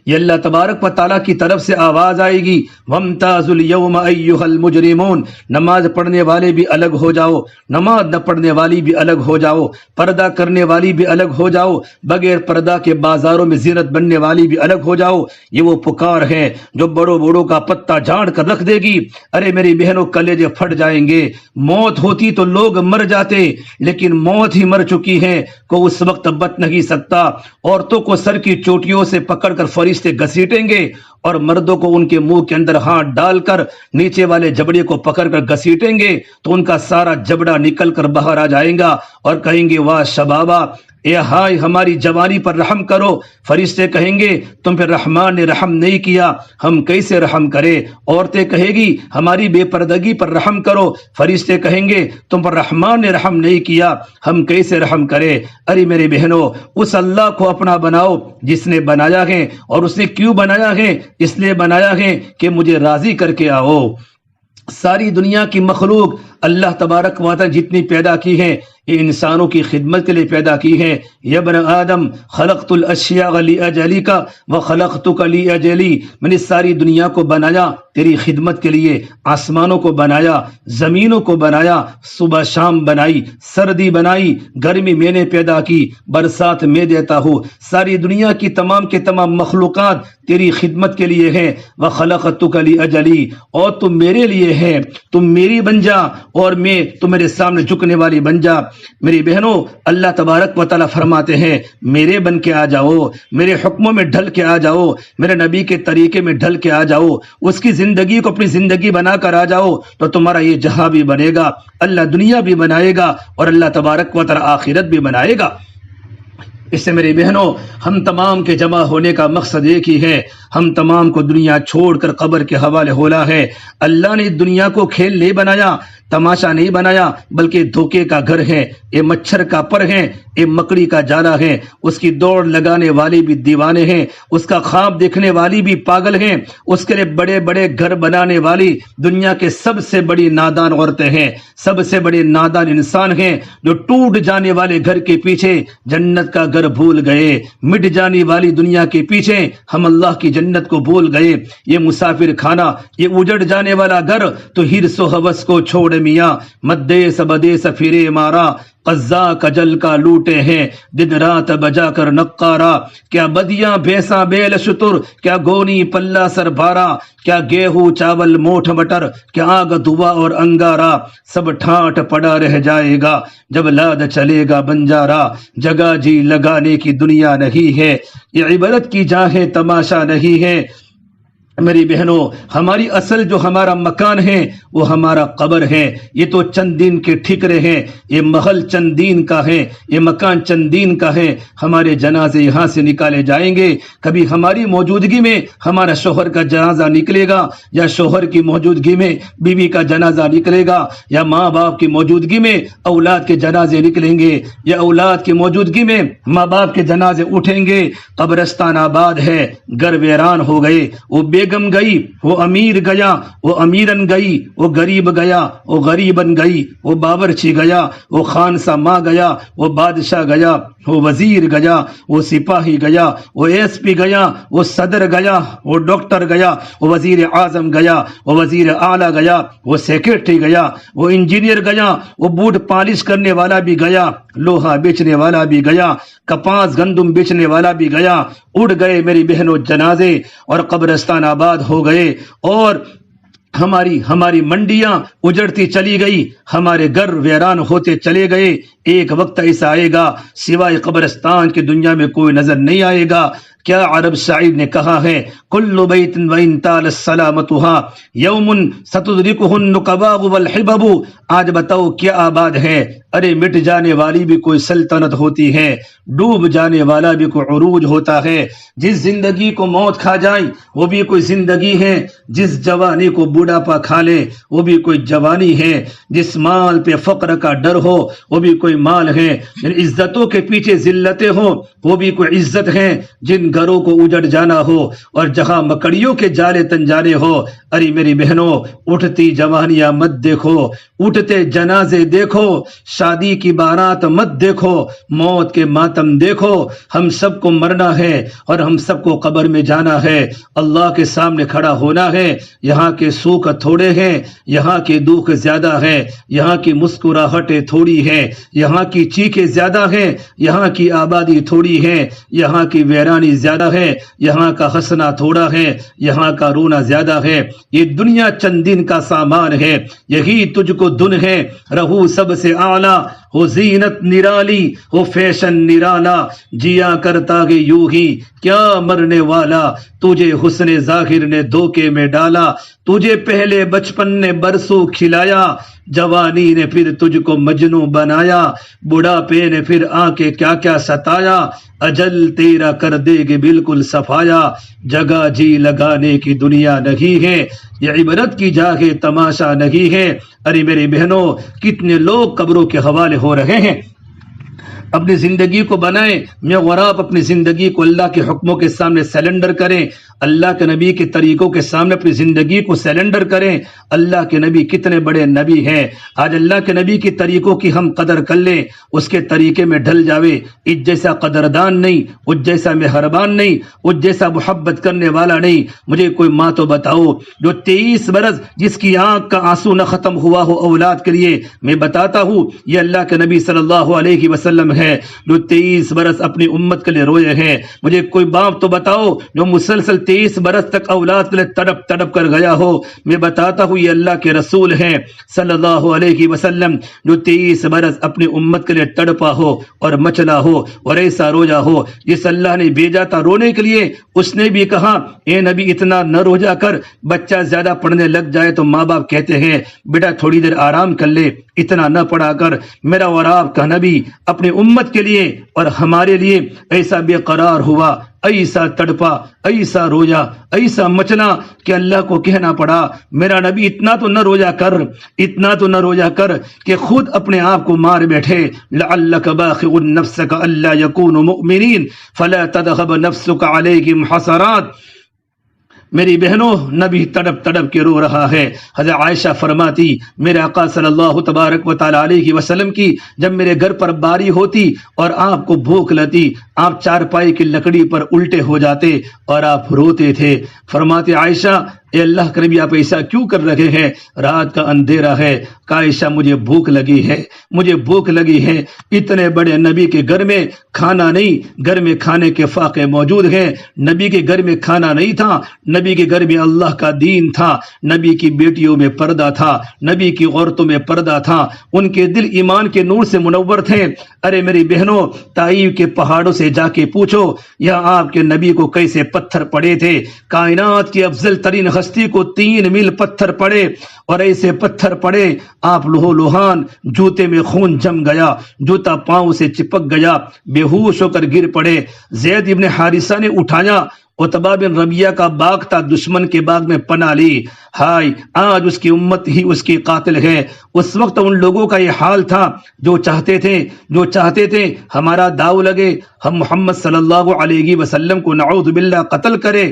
یہ اللہ تبارک و تعالیٰ کی طرف سے آواز آئے گی وَامْتَازُوا الْيَوْمَ أَيُّهَا الْمُجْرِمُونَ، نماز پڑھنے والے بھی الگ ہو جاؤ، نماز نہ پڑھنے والی بھی الگ ہو جاؤ، پردہ کرنے والی بھی الگ ہو جاؤ، بغیر پردہ کے بازاروں میں زینت بننے والی بھی الگ ہو جاؤ۔ یہ وہ پکار ہے جو بڑوں بڑوں کا پتہ جھاڑ کر رکھ دے گی۔ ارے میری بہنوں، کلیجے پھٹ جائیں گے۔ موت ہوتی تو لوگ مر جاتے، لیکن موت ہی مر چکی ہے، کوئی اس وقت بچ نہیں سکتا۔ عورتوں کو سر کی چوٹیوں سے پکڑ کر فرشتے گھسیٹیں گے، اور مردوں کو ان کے منہ کے اندر ہاتھ ڈال کر نیچے والے جبڑے کو پکڑ کر گھسیٹیں گے، تو ان کا سارا جبڑا نکل کر باہر آ جائے گا، اور کہیں گے واہ شبابہ، اے ہائے ہماری جوانی پر رحم کرو۔ فرشتے کہیں گے تم پہ رحمان نے رحم نہیں کیا، ہم کیسے رحم کرے؟ عورتیں کہے گی ہماری بے پردگی پر رحم کرو، فرشتے کہیں گے تم پر رحمان نے رحم نہیں کیا، ہم کیسے رحم کرے؟ ارے میرے بہنوں، اس اللہ کو اپنا بناؤ جس نے بنایا ہے، اور اس نے کیوں بنایا ہے؟ اس لیے بنایا ہے کہ مجھے راضی کر کے آؤ۔ ساری دنیا کی مخلوق اللہ تبارک و تعالی جتنی پیدا کی ہے یہ انسانوں کی خدمت کے لیے پیدا کی ہے۔ یا ابن آدم خلقت الاشیاء لأجلک وخلقتک لأجلی، میں نے ساری دنیا کو بنایا تیری خدمت کے لیے، آسمانوں کو بنایا، زمینوں کو بنایا، صبح شام بنائی، سردی بنائی، گرمی میں نے پیدا کی، برسات میں دیتا ہوں۔ ساری دنیا کی تمام کے تمام مخلوقات تیری خدمت کے لیے ہیں۔ وخلقتک لأجلی، اور تم میرے لیے ہے، تم میری بن جا اور میں تم میرے سامنے جھکنے والی بن جا۔ میری بہنوں، اللہ تبارک و تعالیٰ فرماتے ہیں میرے بن کے آ جاؤ، میرے حکموں میں ڈھل کے آ جاؤ، میرے نبی کے طریقے میں ڈھل کے آ جاؤ، اس کی زندگی کو اپنی زندگی بنا کر آ جاؤ، تو تمہارا یہ جہاں بھی بنے گا، اللہ دنیا بھی بنائے گا اور اللہ تبارک و تعالیٰ آخرت بھی بنائے گا۔ اس سے میری بہنوں، ہم تمام کے جمع ہونے کا مقصد ایک ہی ہے، ہم تمام کو دنیا چھوڑ کر قبر کے حوالے ہونا ہے۔ اللہ نے دنیا کو کھیل نہیں بنایا، تماشا نہیں بنایا، بلکہ دھوکے کا گھر ہے، یہ مچھر کا پر ہے، یہ مکڑی کا جالا ہے، اس کی دوڑ لگانے والے بھی دیوانے ہیں، اس کا خواب دیکھنے والی بھی پاگل ہیں، اس کے لیے بڑے بڑے گھر بنانے والی دنیا کے سب سے بڑی نادان عورتیں ہیں، سب سے بڑے نادان انسان ہیں، جو ٹوٹ جانے والے گھر کے پیچھے جنت کا گھر بھول گئے، مٹ جانے والی دنیا کے پیچھے ہم اللہ کی جنت کو بھول گئے۔ یہ مسافر خانہ، یہ اجڑ جانے والا گھر، تو ہرس و ہوس کو چھوڑ میاں، مدیس بدیس پھرے مارا، قزا کجل کا لوٹے ہیں دن رات بجا کر نقارا، کیا بدیاں بھینساں بیل شتر، کیا گونی پلہ سر بھارا، کیا گیہوں چاول موٹھ مٹر، کیا آگ دھوا اور انگارا، سب ٹھاٹ پڑا رہ جائے گا جب لاد چلے گا بنجارا، جگہ جی لگانے کی دنیا نہیں ہے، یہ عبرت کی جا ہے تماشا نہیں ہے۔ میری بہنوں، ہماری اصل جو ہمارا مکان ہے وہ ہمارا قبر ہے۔ یہ تو چند دن کے ٹھکرے ہیں، یہ محل چند دن کا ہے، یہ مکان چند دن کا ہے۔ ہمارے جنازے یہاں سے نکالے جائیں گے، کبھی ہماری موجودگی میں ہمارا شوہر کا جنازہ نکلے گا، یا شوہر کی موجودگی میں بیوی کا جنازہ نکلے گا، یا ماں باپ کی موجودگی میں اولاد کے جنازے نکلیں گے، یا اولاد کی موجودگی میں ماں باپ کے جنازے اٹھیں گے۔ قبرستان آباد ہے، گھر ویران ہو گئے، وہ بیگم گئی، وہ امیر گیا، وہ امیرن گئی، وہ غریب گیا، وہ غریبن گئی، وہ باورچی گیا، وہ خانسا ماں گیا، وہ بادشاہ گیا، وہ وزیر گیا، وہ سپاہی گیا، وہ ایس پی گیا، وہ صدر گیا، وہ ڈاکٹر گیا، وہ وزیر اعظم گیا، وہ وزیر اعلیٰ گیا، وہ سیکرٹری گیا، وہ انجینئر گیا، وہ بوٹ پالش کرنے والا بھی گیا، لوہا بیچنے والا بھی گیا، کپاس گندم بیچنے والا بھی گیا۔ اڑ گئے میری بہنوں جنازے، اور قبرستان آباد ہو گئے، اور ہماری منڈیاں اجڑتی چلی گئی، ہمارے گھر ویران ہوتے چلے گئے۔ ایک وقت ایسا آئے گا سوائے قبرستان کی دنیا میں کوئی نظر نہیں آئے گا۔ کیا عرب شاعر نے کہا ہے، کل بیت وان طال سلامتها یوم ستدرکہ النقباء والحبب۔ آج بتاؤ کیا آباد ہے؟ ارے مٹ جانے والی بھی کوئی سلطنت ہوتی ہے، ڈوب جانے والا بھی کوئی عروج ہوتا ہے۔ جس زندگی کو موت کھا جائے وہ بھی کوئی زندگی ہے، جس جوانی کو بوڑھاپا کھا لے وہ بھی کوئی جوانی ہے، جس مال پہ فقر کا ڈر ہو وہ بھی کوئی مال ہے، جن عزتوں کے پیچھے ذلتیں ہوں وہ بھی کوئی عزت ہے، جن گھروں کو اجڑ جانا ہو اور جہاں مکڑیوں کے جالے تن جانے ہو۔ ارے میری بہنوں، اٹھتی جوانیاں مت دیکھو، اٹھتے جنازے دیکھو، شادی کی بارات مت دیکھو، موت کے ماتم دیکھو۔ ہم سب کو مرنا ہے اور ہم سب کو قبر میں جانا ہے، اللہ کے سامنے کھڑا ہونا ہے۔ یہاں کے سوکھ تھوڑے ہیں، یہاں کے دکھ زیادہ ہیں، یہاں کی مسکراہٹیں تھوڑی ہیں، یہاں کی چیخیں زیادہ ہیں، یہاں کی آبادی تھوڑی ہے، یہاں کی ویرانی زیادہ ہے، یہاں کا ہنسنا تھوڑا ہے، یہاں کا رونا زیادہ ہے۔ یہ دنیا چند دن کا سامان ہے، یہی تجھ کو دن ہے، رہو سب سے اعلیٰ، ہو زینت نرالی، ہو فیشن نرالا، جیا کرتا گے یوں ہی کیا مرنے والا، تجھے حسن ظاہر نے دھوکے میں ڈالا، تجھے پہلے بچپن نے برسوں کھلایا، جوانی نے پھر تجھ کو مجنوں بنایا، بڑھاپے نے پھر آ کے کیا کیا ستایا، اجل تیرا کر دے گے بالکل صفایا، جگہ جی لگانے کی دنیا نہیں ہے، یہ عبرت کی جا ہے تماشا نہیں ہے۔ ارے میری بہنوں، کتنے لوگ قبروں کے حوالے ہو رہے ہیں۔ اپنی زندگی کو بنائیں، میں غراب اپنی زندگی کو اللہ کے حکموں کے سامنے سیلنڈر کریں، اللہ کے نبی کے طریقوں کے سامنے اپنی زندگی کو سیلنڈر کریں۔ اللہ کے نبی کتنے بڑے نبی ہیں، آج اللہ کے نبی کے طریقوں کی ہم قدر کر لیں، اس کے طریقے میں ڈھل جاوے۔ اس جیسا قدردان نہیں، اس جیسا مہربان نہیں، اس جیسا محبت کرنے والا نہیں۔ مجھے کوئی ماں تو بتاؤ جو 23 برس جس کی آنکھ کا آنسو نہ ختم ہوا ہو اولاد کے لیے۔ میں بتاتا ہوں یہ اللہ کے نبی صلی اللہ علیہ وسلم ہے۔ ہے جو 23 برس اپنی امت کے لیے روئے ہیں. مجھے کوئی باپ تو بتاؤ جو مسلسل 23 برس تک اولاد کے لیے تڑپ تڑپ کر گیا ہو. میں بتاتا ہوں یہ اللہ کے رسول ہیں صلی اللہ علیہ وسلم جو 23 برس اپنی امت کے لیے تڑپا ہو اور مچلا ہو اور ایسا رویا ہو جس اللہ نے بھیجا تھا رونے کے لیے. اس نے بھی کہا اے نبی اتنا نہ رویا کر, بچہ زیادہ پڑھنے لگ جائے تو ماں باپ کہتے ہیں بیٹا تھوڑی دیر آرام کر لے, اتنا نہ پڑھا کر. میرا اور آپ کا نبی اپنی امت کے لیے اور ہمارے لیے ایسا بے قرار ہوا, ایسا تڑپا, ایسا رویا, ایسا مچلا کہ اللہ کو کہنا پڑا میرا نبی اتنا تو نہ رویا کر, اتنا تو نہ رویا کر کہ خود اپنے آپ کو مار بیٹھے. لعلک باخع نفسک الا یکونوا مؤمنین فلا تذهب نفسک علیہم حسرات. میری بہنوں نبی تڑپ تڑپ کے رو رہا ہے. حضرت عائشہ فرماتی میرے آقا صلی اللہ تبارک و تعالی علیہ وسلم کی جب میرے گھر پر باری ہوتی اور آپ کو بھوک لگتی آپ چارپائی کی لکڑی پر الٹے ہو جاتے اور آپ روتے تھے. فرماتے عائشہ اے اللہ کے نبی آپ ایسا کیوں کر رہے ہیں, رات کا اندھیرا ہے. عائشہ مجھے بھوک لگی ہے, مجھے بھوک لگی ہے. اتنے بڑے نبی کے گھر میں کھانا نہیں, گھر میں کھانے کے فاقے موجود ہیں. نبی کے گھر میں کھانا نہیں تھا, نبی کے گھر میں اللہ کا دین تھا, نبی کی بیٹیوں میں پردہ تھا, نبی کی عورتوں میں پردہ تھا, ان کے دل ایمان کے نور سے منور تھے. ارے میری بہنوں طائف کے پہاڑوں سے جا کے پوچھو یہاں آپ کے نبی کو کیسے پتھر پڑے تھے. کائنات کی افضل ترین ہستی کو 3 میل پتھر پڑے اور ایسے پتھر پڑے آپ لوہو لوہان, جوتے میں خون جم گیا, جوتا پاؤں سے چپک گیا, بے ہوش ہو کر گر پڑے. زید ابن حارثہ نے اٹھایا, عتبہ بن ربیعہ کا باغ تھا, دشمن کے باغ میں پناہ لی. ہائے آج اس کی امت ہی اس کی قاتل ہے. اس وقت ان لوگوں کا یہ حال تھا جو چاہتے تھے ہمارا داؤ لگے, ہم محمد صلی اللہ علیہ وسلم کو نعوذ باللہ قتل کرے.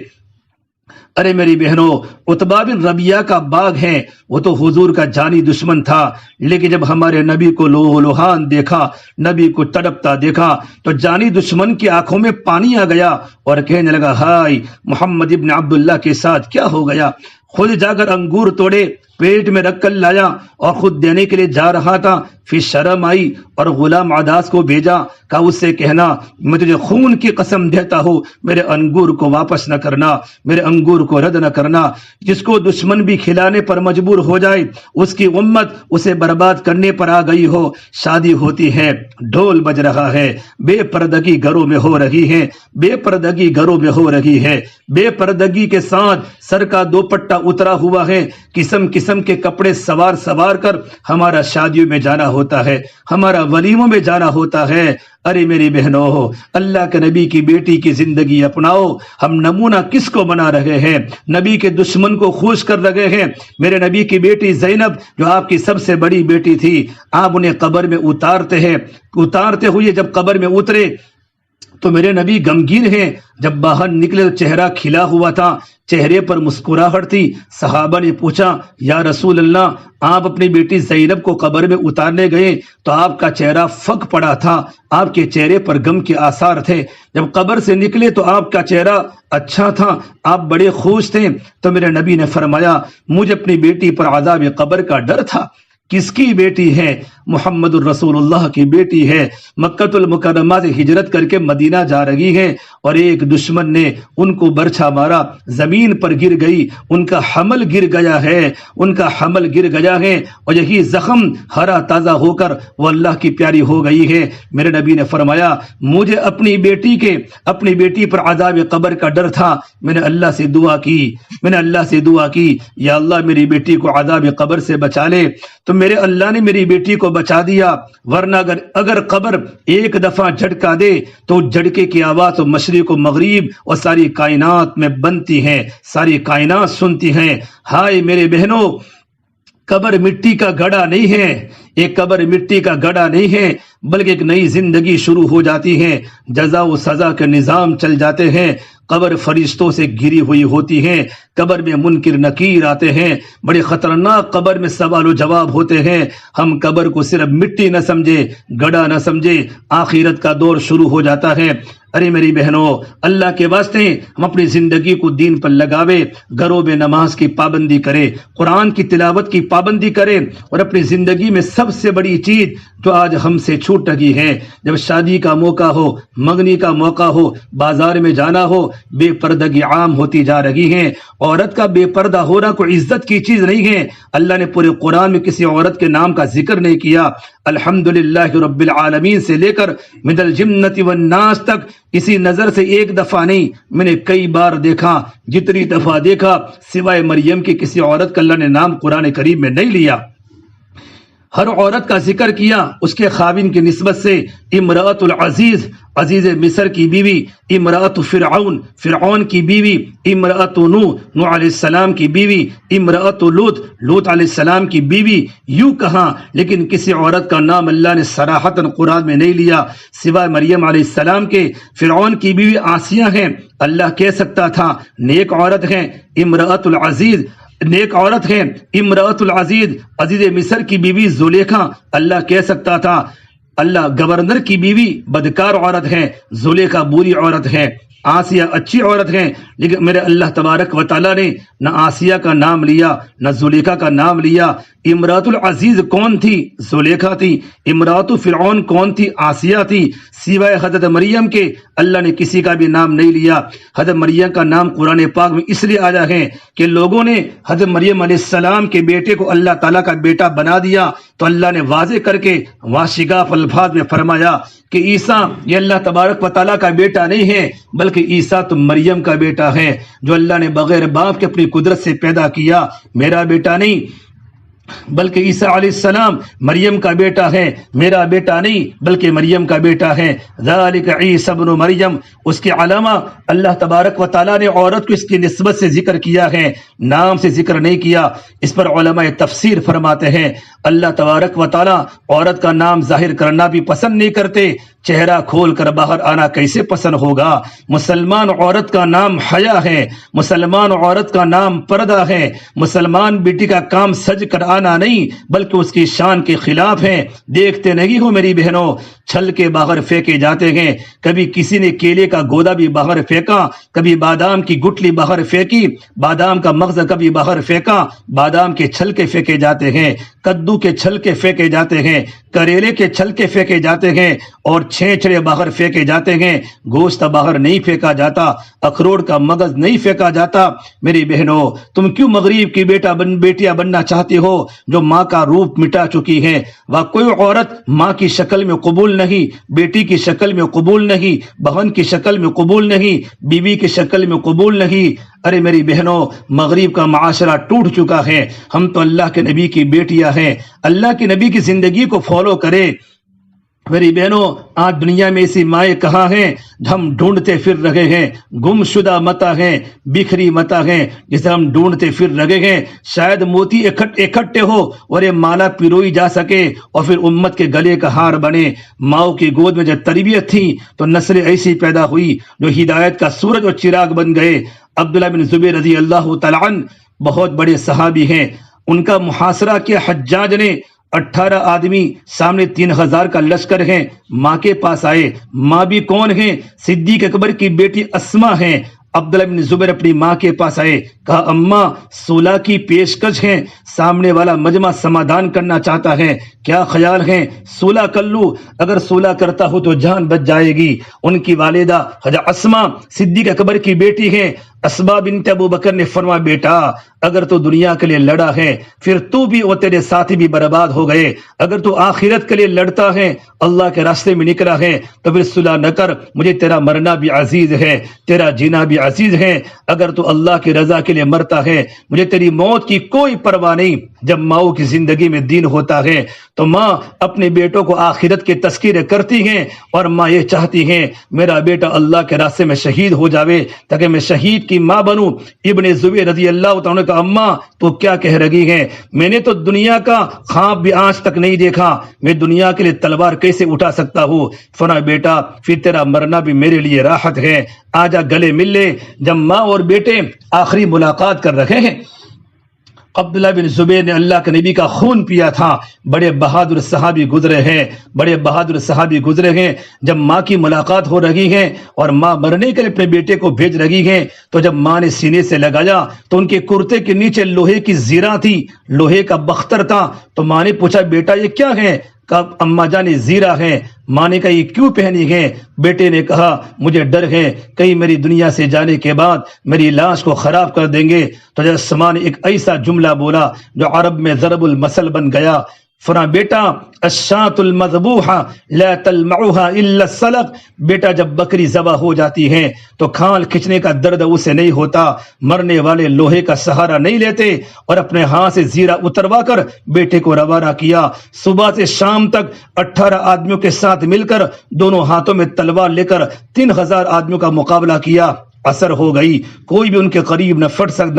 ارے میری بہنوں عتبہ بن ربیعہ کا باغ ہے, وہ تو حضور کا جانی دشمن تھا, لیکن جب ہمارے نبی کو لوہ لوہان دیکھا, نبی کو تڑپتا دیکھا تو جانی دشمن کی آنکھوں میں پانی آ گیا اور کہنے لگا ہائے محمد ابن عبداللہ کے ساتھ کیا ہو گیا. خود جا کر انگور توڑے, پیٹ میں رکھ کر لایا اور خود دینے کے لیے جا رہا تھا. پھر شرم آئی اور غلام عداس کو بھیجا, کہا اس سے کہنا میں تجھے خون کی قسم دیتا ہوں میرے انگور کو واپس نہ کرنا, میرے انگور کو رد نہ کرنا. جس کو دشمن بھی کھلانے پر مجبور ہو جائے اس کی امت اسے برباد کرنے پر آ گئی ہو. شادی ہوتی ہے, ڈھول بج رہا ہے, بے پردگی گھروں میں ہو رہی ہے, بے پردگی گھروں میں ہو رہی ہے, بے پردگی کے ساتھ سر کا دوپٹہ اترا ہوا ہے, قسم قسم کے کپڑے سوار کر ہمارا شادیوں میں جانا ہوتا ہے, ہمارا ولیموں میں جانا ہوتا ہے. ارے میری بہنوں اللہ کے نبی کی بیٹی کی زندگی اپناؤ. ہم نمونہ کس کو بنا رہے ہیں, نبی کے دشمن کو خوش کر رہے ہیں. میرے نبی کی بیٹی زینب جو آپ کی سب سے بڑی بیٹی تھی, آپ انہیں قبر میں اتارتے ہوئے جب قبر میں اترے تو میرے نبی غمگین ہیں. جب باہر نکلے تو چہرہ کھلا ہوا تھا, چہرے پر مسکراہٹ تھی. صحابہ نے پوچھا یا رسول اللہ آپ اپنی بیٹی زینب کو قبر میں اتارنے گئے تو آپ کا چہرہ پھک پڑا تھا, آپ کے چہرے پر غم کے آثار تھے. جب قبر سے نکلے تو آپ کا چہرہ اچھا تھا, آپ بڑے خوش تھے. تو میرے نبی نے فرمایا مجھے اپنی بیٹی پر عذاب قبر کا ڈر تھا. کس کی بیٹی ہے؟ محمد الرسول اللہ کی بیٹی ہے. مکۃ المکرمہ سے ہجرت کر کے مدینہ جا رہی ہے اور ایک دشمن نے ان کو برچھا مارا, زمین پر گر گئی, ان کا حمل گر گیا ہے اور یہی زخم ہرا تازہ ہو کر وہ اللہ کی پیاری ہو گئی ہے. میرے نبی نے فرمایا مجھے اپنی بیٹی پر عذاب قبر کا ڈر تھا. میں نے اللہ سے دعا کی یا اللہ میری بیٹی کو عذاب قبر سے بچا لے. تو میرے اللہ نے میری بیٹی کو بچا دیا, ورنہ اگر قبر ایک دفعہ جھٹکا دے تو جھٹکے کی آواز تو مشرق و مغرب اور ساری کائنات میں بنتی ہے, ساری کائنات سنتی ہیں. ہائے میرے بہنوں قبر مٹی کا گڑھا نہیں ہے, ایک قبر مٹی کا گڑھا نہیں ہے بلکہ ایک نئی زندگی شروع ہو جاتی ہے. جزا و سزا کے نظام چل جاتے ہیں. قبر فرشتوں سے گھری ہوئی ہوتی ہے, قبر میں منکر نکیر آتے ہیں، بڑے خطرناک قبر میں سوال و جواب ہوتے ہیں۔ ہم قبر کو صرف مٹی نہ سمجھے، گڑھا نہ سمجھے، آخرت کا دور شروع ہو جاتا ہے۔ ارے میری بہنوں، اللہ کے واسطے ہم اپنی زندگی کو دین پر لگاوے، گھروں میں نماز کی پابندی کرے، قرآن کی تلاوت کی پابندی کرے، اور اپنی زندگی میں سب سے بڑی چیز جو آج ہم سے چھوٹ رہی ہے، جب شادی کا موقع ہو، منگنی کا موقع ہو، بازار میں جانا ہو، بے پردگی عام ہوتی جا رہی ہے۔ عورت کا بے پردہ ہونا کوئی عزت کی چیز نہیں ہے۔ اللہ نے پورے قرآن میں کسی عورت کے نام کا ذکر نہیں کیا۔ الحمدللہ رب العالمین سے لے کر من الجنۃ والناس تک کسی نظر سے ایک دفعہ نہیں، میں نے کئی بار دیکھا، جتنی دفعہ دیکھا سوائے مریم کی کسی عورت کا اللہ نے نام قرآن کریم میں نہیں لیا۔ ہر عورت کا ذکر کیا اس کے خاوند کی نسبت سے، امرأۃ العزیز، عزیز مصر کی بیوی، امرأۃ فرعون، فرعون کی بیوی، امرأۃ نوح علیہ السلام کی بیوی، امرأۃ لوط علیہ السلام کی بیوی، یوں کہاں، لیکن کسی عورت کا نام اللہ نے صراحتاً قرآن میں نہیں لیا سوائے مریم علیہ السلام کے۔ فرعون کی بیوی آسیہ ہیں، اللہ کہہ سکتا تھا نیک عورت ہیں، امرأۃ العزیز، نیک عورت ہے، امرأۃ العزیز، عزیز مصر کی بیوی زلیخا، اللہ کہہ سکتا تھا اللہ گورنر کی بیوی بدکار عورت ہے، زلیخا بری عورت ہے، آسیہ اچھی عورت ہے، لیکن میرے اللہ تبارک و تعالیٰ نے نہ آسیہ کا نام لیا نہ زلیخا کا نام لیا۔ امرأۃ العزیز کون تھی؟ زلیخا تھی۔ امرأۃ فرعون کون تھی؟ آسیہ تھی۔ سوائے حضرت مریم کے اللہ نے کسی کا بھی نام نہیں لیا۔ حضرت مریم کا نام قرآن پاک میں اس لیے آیا ہے کہ لوگوں نے حضرت مریم علیہ السلام کے بیٹے کو اللہ تعالیٰ کا بیٹا بنا دیا، تو اللہ نے واضح کر کے واشگاف الفاظ میں فرمایا کہ عیسیٰ یہ اللہ تبارک و تعالیٰ کا بیٹا نہیں ہے، بلکہ عیسیٰ تو مریم کا بیٹا ہے جو اللہ نے بغیر باپ کے اپنی قدرت سے پیدا کیا، میرا بیٹا نہیں بلکہ عیسیٰ علیہ السلام مریم کا بیٹا ہے، میرا بیٹا نہیں بلکہ مریم کا بیٹا ہے۔ ذالک عیسیٰ ابن مریم، اس کے علاوہ اللہ تبارک و تعالیٰ نے عورت کو اس کی نسبت سے ذکر کیا ہے، نام سے ذکر نہیں کیا۔ اس پر علماء تفسیر فرماتے ہیں اللہ تبارک و تعالیٰ عورت کا نام ظاہر کرنا بھی پسند نہیں کرتے، چہرہ کھول کر باہر آنا کیسے پسند ہوگا؟ مسلمان عورت کا نام حیا ہے، مسلمان عورت کا نام پردہ ہے، مسلمان بیٹی کا کام سج کر آنا نہیں بلکہ اس کی شان کے خلاف ہے۔ دیکھتے نہیں ہو میری بہنوں، چھل کے باہر پھینکے جاتے ہیں، کبھی کسی نے کیلے کا گودا بھی باہر پھینکا، کبھی بادام کی گٹلی باہر پھینکی، بادام کا مغز کبھی باہر پھینکا، بادام کے چھلکے پھینکے جاتے ہیں، کدو کے چھلکے پھینکے جاتے ہیں، کریلے کے چھلکے پھینکے جاتے ہیں، اور چھیچڑے باہر پھینکے جاتے ہیں، گوشت باہر نہیں پھینکا جاتا، اخروٹ کا مغز نہیں پھینکا جاتا۔ میری بہنوں، تم کیوں مغرب کی بیٹیاں بننا چاہتی ہو جو ماں کا روپ مٹا چکی ہے؟ وہ کوئی عورت ماں کی شکل میں قبول نہیں، بیٹی کی شکل میں قبول نہیں، بہن کی شکل میں قبول نہیں، بیوی کی شکل میں قبول نہیں۔ ارے میری بہنوں، مغرب کا معاشرہ ٹوٹ چکا ہے، ہم تو اللہ کے نبی کی بیٹیاں ہیں، اللہ کے نبی کی زندگی کو فالو کرے۔ میری بہنوں، آج دنیا میں ایسی مائیں کہاں ہیں؟ ہم ڈھونڈتے پھر رہے ہیں، گم شدہ متا ہیں، بکھری متا ہیں جسے ہم ڈھونڈتے پھر رہے ہیں۔ شاید موتی اکٹھے ہو اور یہ مالا پیروئی جا سکے اور پھر امت کے گلے کا ہار بنے۔ ماؤں کی گود میں جب تربیت تھی تو نسلیں ایسی پیدا ہوئی جو ہدایت کا سورج اور چراغ بن گئے۔ عبداللہ بن زبیر رضی اللہ تعالیٰ عنہ بہت بڑے صحابی ہیں، ان کا محاصرہ کیا حجاج نے، 18 آدمی سامنے 3000 کا لشکر ہے، ماں کے پاس آئے۔ ماں بھی کون ہے؟ صدیق اکبر کی بیٹی اسما ہے۔ عبداللہ بن زبیر اپنی ماں کے پاس آئے، کہا اماں صلح کی پیشکش ہے، سامنے والا مجمع سمادھان کرنا چاہتا ہے، کیا خیال ہے؟ صلح کر لوں، اگر صلح کرتا ہو تو جان بچ جائے گی۔ ان کی والدہ حضرت اسما صدیق اکبر کی بیٹی ہے۔ اسما بنت ابو بکر نے فرمایا بیٹا اگر تو دنیا کے لیے لڑا ہے پھر تو بھی اور تیرے ساتھی بھی برباد ہو گئے، اگر تو آخرت کے لیے لڑتا ہے، اللہ کے راستے میں نکلا ہے تو پھر صلح نہ کر، مجھے تیرا مرنا بھی عزیز ہے، تیرا جینا بھی عزیز ہے، اگر تو اللہ کی رضا کے لیے مرتا ہے مجھے تیری موت کی کوئی پرواہ نہیں۔ جب ماؤں کی زندگی میں دین ہوتا ہے تو ماں اپنے بیٹوں کو آخرت کے تذکرے کرتی ہیں، اور ماں یہ چاہتی ہیں میرا بیٹا اللہ کے راستے میں شہید ہو جاوے تاکہ میں شہید کی ماں بنوں۔ ابن زبیر رضی اللہ تعالیٰ عنہ کا اماں تو کیا کہہ رہی ہیں، میں نے تو دنیا کا خواب بھی آج تک نہیں دیکھا، میں دنیا کے لیے تلوار کیسے اٹھا سکتا ہوں؟ فرمایا بیٹا پھر تیرا مرنا بھی میرے لیے راحت ہے، آجا گلے مل لے۔ جب ماں اور بیٹے آخری ملاقات کر رہے ہیں، عبداللہ بن زبیر نے اللہ کے نبی کا خون پیا تھا، بڑے بہادر صحابی گزرے ہیں، بڑے بہادر صحابی گزرے ہیں۔ جب ماں کی ملاقات ہو رہی ہے اور ماں مرنے کے لیے اپنے بیٹے کو بھیج رہی ہے، تو جب ماں نے سینے سے لگایا تو ان کے کرتے کے نیچے لوہے کی زیرہ تھی، لوہے کا بختر تھا۔ تو ماں نے پوچھا بیٹا یہ کیا ہے؟ کہا اما جان زیرہ ہے۔ ماں نے کہا یہ کیوں پہنی ہے؟ بیٹے نے کہا مجھے ڈر ہے کہیں میری دنیا سے جانے کے بعد میری لاش کو خراب کر دیں گے۔ تو جب ماں نے ایک ایسا جملہ بولا جو عرب میں ضرب المثل بن گیا، فرمایا بیٹا الشاۃ المذبوحہ لا تلمعها الا السلق، بیٹا جب بکری ذبح ہو جاتی ہے تو کھال کھچنے کا درد اسے نہیں ہوتا، مرنے والے لوہے کا سہارا نہیں لیتے، اور اپنے ہاتھ سے زیرہ اتروا کر بیٹے کو روانہ کیا۔ صبح سے شام تک 18 آدمیوں کے ساتھ مل کر دونوں ہاتھوں میں تلوار لے کر 3000 آدمیوں کا مقابلہ کیا۔ اثر ہو گئی، کوئی بھی ان کے قریب نہ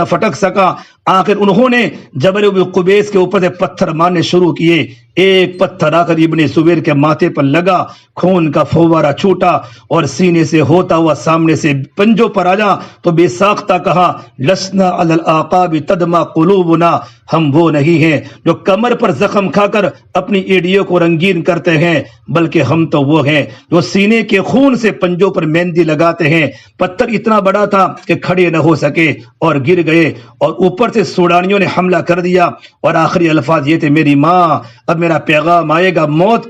پھٹک سکا۔ آخر انہوں نے جبل ابی قبیس کے اوپر سے پتھر مارنے شروع کیے۔ ایک پتھر آ کر ابن زبیر کے ماتھے پر لگا، خون کا فوارہ چھوٹا اور سینے سے ہوتا ہوا سامنے سے پنجوں پر آیا تو بے ساختہ کہا لسنا علی العقاب تدمع قلوبنا، ہم وہ نہیں ہیں جو کمر پر زخم کھا کر اپنی ایڑیوں کو رنگین کرتے ہیں، بلکہ ہم تو وہ ہیں جو سینے کے خون سے پنجوں پر مہندی لگاتے ہیں۔ پتھر اتنا بڑا تھا کہ کھڑے نہ ہو سکے اور گر گئے، اور اوپر سے سوڈانیوں نے حملہ کر دیا، اور آخری الفاظ یہ تھے میری ماں اب میرا پیغام آئے گا، موت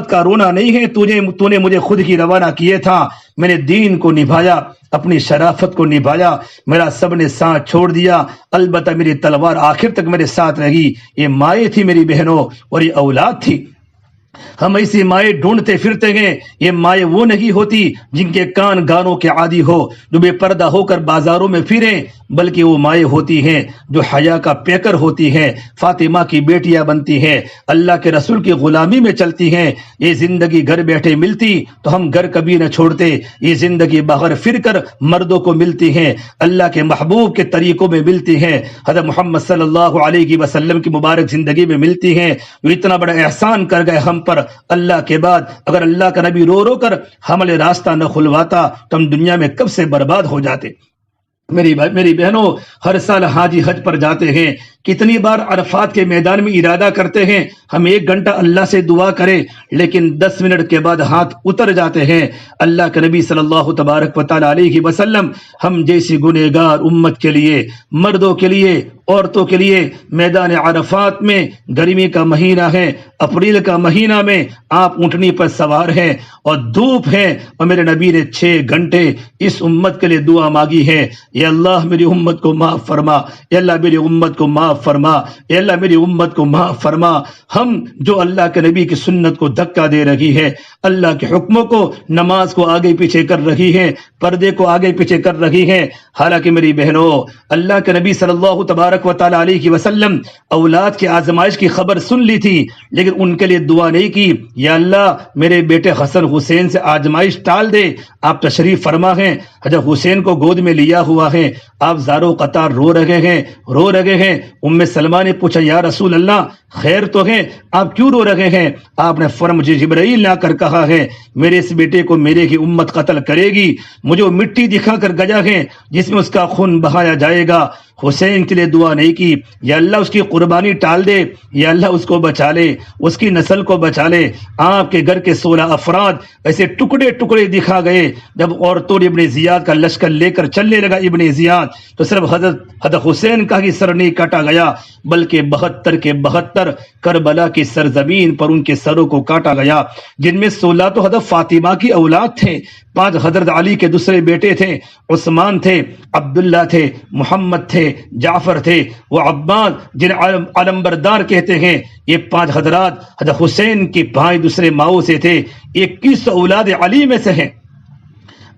کا رونا نہیں ہے، تو نے مجھے خود ہی روانہ کیے تھا، میں نے دین کو نبھایا، اپنی شرافت کو نبھایا، میرا سب نے ساتھ چھوڑ دیا، البتہ میری تلوار آخر تک میرے ساتھ رہی۔ یہ مائیں تھی میری بہنوں اور یہ اولاد تھی۔ ہم ایسی مائیں ڈھونڈتے پھرتے ہیں، یہ مائیں وہ نہیں ہوتی جن کے کان گانوں کے عادی ہو، جو بے پردہ ہو کر بازاروں میں پھریں، بلکہ وہ مائیں ہوتی ہیں جو حیا کا پیکر ہوتی ہیں، فاطمہ کی بیٹیاں بنتی ہیں، اللہ کے رسول کی غلامی میں چلتی ہیں۔ یہ زندگی گھر بیٹھے ملتی تو ہم گھر کبھی نہ چھوڑتے، یہ زندگی باہر پھر کر مردوں کو ملتی ہیں، اللہ کے محبوب کے طریقوں میں ملتی ہیں، حضرت محمد صلی اللہ علیہ وسلم کی مبارک زندگی میں ملتی ہیں۔ وہ اتنا بڑا احسان کر گئے ہم پر اللہ کے بعد، اگر اللہ کا نبی رو رو کر ہمارے راستہ نہ کھلواتا تو ہم دنیا میں کب سے برباد ہو جاتے۔ میری بہنوں، ہر سال حاجی حج پر جاتے ہیں، کتنی بار عرفات کے میدان میں ارادہ کرتے ہیں ہم 1 گھنٹہ اللہ سے دعا کریں، لیکن 10 منٹ کے بعد ہاتھ اتر جاتے ہیں۔ اللہ کے نبی صلی اللہ تبارک و تعالی علیہ وسلم ہم جیسی گنہگار امت کے لیے، مردوں کے لیے، عورتوں کے لیے میدان عرفات میں، گرمی کا مہینہ ہے، اپریل کا مہینہ میں آپ اونٹنی پر سوار ہیں اور دھوپ ہے، اور میرے نبی نے 6 گھنٹے اس امت کے لیے دعا مانگی ہے، یا اللہ میری امت کو معاف فرما، یا اللہ میری امت کو معاف فرما، اے اللہ میری امت کو معاف فرما۔ ہم جو اللہ کے نبی کی سنت کو دھکا دے رہی ہے، اللہ کے حکموں کو، نماز کو آگے پیچھے کر رہی ہے، پردے کو آگے پیچھے کر رہی ہے، حالانکہ میری بہنوں اللہ کے نبی صلی اللہ تبارک و تعالی علیہ وسلم اولاد کی آزمائش کی خبر سن لی تھی، لیکن ان کے لیے دعا نہیں کی یا اللہ میرے بیٹے حسن حسین سے آزمائش ٹال دے۔ آپ تشریف فرما ہیں، حضرت حسین کو گود میں لیا ہوا ہے، آپ زارو قطار رو رہے ہیں۔ ام سلمہ نے پوچھا یا رسول اللہ خیر تو ہے، آپ کیوں رو رہے ہیں؟ آپ نے فرمایا مجھے جبرائیل لا کر کہا ہے میرے اس بیٹے کو میرے کی امت قتل کرے گی، مجھے وہ مٹی دکھا کر گیا ہے جس میں اس کا خون بہایا جائے گا۔ حسین کے لیے دعا نہیں کی، یا اللہ اس کی قربانی ٹال دے، یا اللہ اس کو بچا لے، اس کی نسل کو بچا لے۔ آپ کے گھر کے 16 افراد ایسے ٹکڑے ٹکڑے دکھا گئے۔ جب عورتوں نے ابن زیاد کا لشکر لے کر چلنے لگا ابن زیاد، تو صرف حضرت حسین کا ہی سر نہیں کاٹا گیا، بلکہ 72 کے 72 کربلا کی سرزمین پر ان کے سروں کو کاٹا گیا، جن میں 16 تو حضرت فاطمہ کی اولاد تھے، 5 حضرت علی کے دوسرے بیٹے تھے، عثمان تھے، عبداللہ تھے، محمد تھے، جعفر تھے، وہ عباس جن علمبردار کہتے ہیں۔ یہ 5 حضرات حضرت حسین کے بھائی دوسرے ماؤں سے تھے، 21 اولاد علی میں سے ہیں۔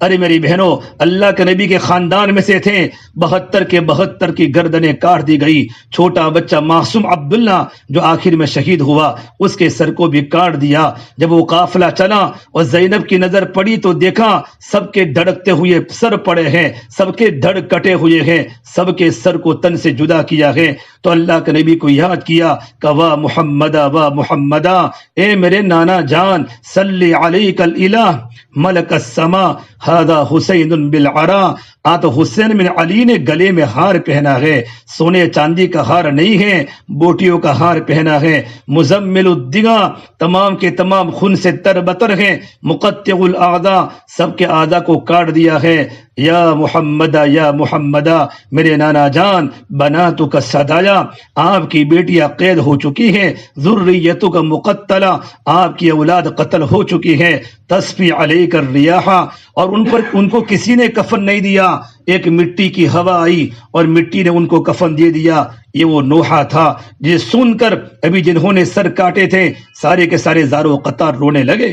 ارے میری بہنوں، اللہ کے نبی کے خاندان میں سے تھے، 72 کے 72 کی گردنیں کاٹ دی گئی۔ چھوٹا بچہ معصوم عبداللہ جو آخر میں شہید ہوا، اس کے سر کو بھی کاٹ دیا۔ جب وہ قافلہ چلا اور زینب کی نظر پڑی تو دیکھا سب کے دھڑکتے ہوئے سر پڑے ہیں، سب کے دھڑ کٹے ہوئے ہیں، سب کے سر کو تن سے جدا کیا ہے۔ تو اللہ کے نبی کو یاد کیا کہ واہ محمدہ واہ محمدہ، اے میرے نانا جان، صلی علیک الالہ ملک السما ھذا حسین بالعرا۔ تو حسین بن علی نے گلے میں ہار پہنا ہے، سونے چاندی کا ہار نہیں ہے، بوٹیوں کا ہار پہنا ہے۔ مزمل الدگا، تمام کے تمام خون سے تر بتر ہیں، مقطع الاعضاء، سب کے اعضاء کو کاٹ دیا ہے۔ یا محمدہ یا محمدہ، میرے نانا جان، بناتو کا صدایا، آپ کی بیٹیاں قید ہو چکی ہیں، ذریتو کا مقتلہ، آپ کی اولاد قتل ہو چکی ہے، تسفی علیک الریاح، اور ان کو کسی نے کفن نہیں دیا، ایک مٹی کی ہوا آئی اور مٹی نے ان کو کفن دے دیا۔ یہ وہ نوحہ تھا جسے سن کر ابھی جنہوں نے سر کاٹے تھے سارے کے سارے زاروں قطار رونے لگے۔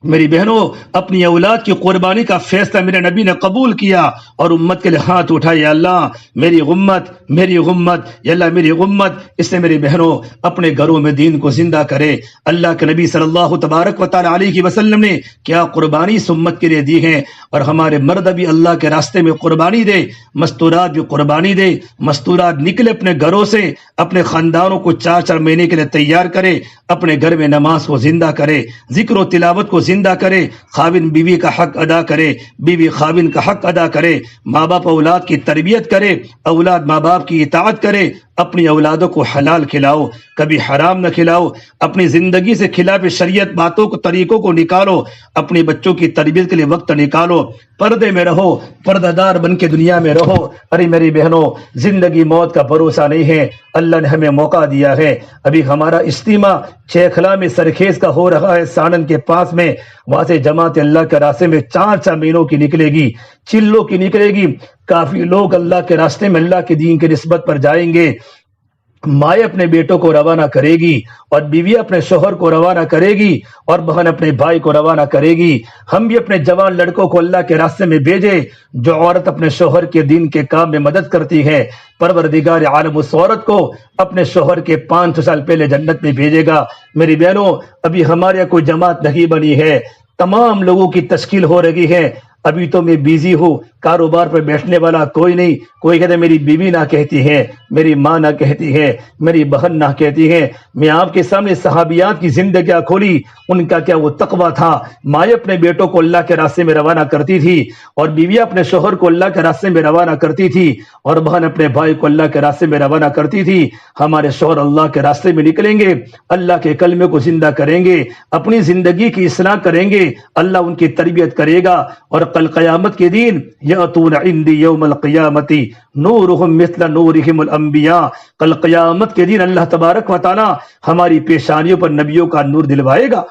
میری بہنوں، اپنی اولاد کی قربانی کا فیصلہ میرے نبی نے قبول کیا اور امت کے لیے ہاتھ اٹھائے، یا اللہ میری امت، میری امت، یا اللہ میری امت۔ اس نے میری بہنوں اپنے گھروں میں دین کو زندہ کرے۔ اللہ کے نبی صلی اللہ تبارک و تعالی علیہ وسلم نے کیا قربانی اس امت کے لیے دی ہے، اور ہمارے مرد بھی اللہ کے راستے میں قربانی دے، مستورات بھی قربانی دے، مستورات نکلے اپنے گھروں سے، اپنے خاندانوں کو 4 مہینے کے لیے تیار کرے، اپنے گھر میں نماز کو زندہ کرے، ذکر و تلاوت کو زندہ کرے، خاوند بیوی کا حق ادا کرے، بیوی خاوند کا حق ادا کرے، ماں باپ اولاد کی تربیت کرے، اولاد ماں باپ کی اطاعت کرے۔ اپنی اولادوں کو حلال کھلاؤ، کبھی حرام نہ کھلاؤ، اپنی زندگی سے خلاف شریعت باتوں کو، طریقوں کو نکالو، اپنے بچوں کی تربیت کے لیے وقت نکالو، پردے میں رہو، پردہ دار بن کے دنیا میں رہو۔ ارے میری بہنوں، زندگی موت کا بھروسہ نہیں ہے، اللہ نے ہمیں موقع دیا ہے۔ ابھی ہمارا اجتماع چیخلا میں سرخیز کا ہو رہا ہے، سانن کے پاس میں، وہاں سے جماعت اللہ کے راستے میں 4 مہینوں کی نکلے گی، چلوں کی نکلے گی۔ کافی لوگ اللہ کے راستے میں اللہ کے دین کی نسبت پر جائیں گے۔ مائیں اپنے بیٹوں کو روانہ کرے گی، اور بیوی اپنے شوہر کو روانہ کرے گی، اور بہن اپنے بھائی کو روانہ کرے گی۔ ہم بھی اپنے جوان لڑکوں کو اللہ کے راستے میں بھیجے۔ جو عورت اپنے شوہر کے دین کے کام میں مدد کرتی ہے، پروردگار عالم اس عورت کو اپنے شوہر کے 500 سال پہلے جنت میں بھیجے گا۔ میری بہنوں، ابھی ہمارے کوئی جماعت نہیں بنی ہے، تمام لوگوں کی تشکیل ہو رہی ہے۔ ابھی تو میں بیزی ہوں، کاروبار پر بیٹھنے والا کوئی نہیں۔ کوئی کہتے میری بیوی نہ کہتی ہے، میری ماں نہ کہتی ہے، میری بہن نہ کہتی ہے۔ میں آپ کے سامنے صحابیات کی زندگیاں کھولی، ان کا کیا وہ تقویٰ تھا۔ مائیں اپنے بیٹوں کو اللہ کے راستے میں روانہ کرتی تھی، اور بیوی اپنے شوہر کو اللہ کے راستے میں روانہ کرتی تھی، اور بہن اپنے بھائی کو اللہ کے راستے میں روانہ کرتی تھی۔ ہمارے شوہر اللہ کے راستے میں نکلیں گے، اللہ کے کلمے کو زندہ کریں گے، اپنی زندگی کی اصلاح کریں گے، اللہ ان کی تربیت کرے گا، اور کل قیامت کے دن یاتون عندی یوم القیامت نورہم مثل نورہم الانبیاء، کل قیامت کے دن اللہ تبارک و تعالی ہماری پیشانیوں پر نبیوں کا نور دلوائے گا۔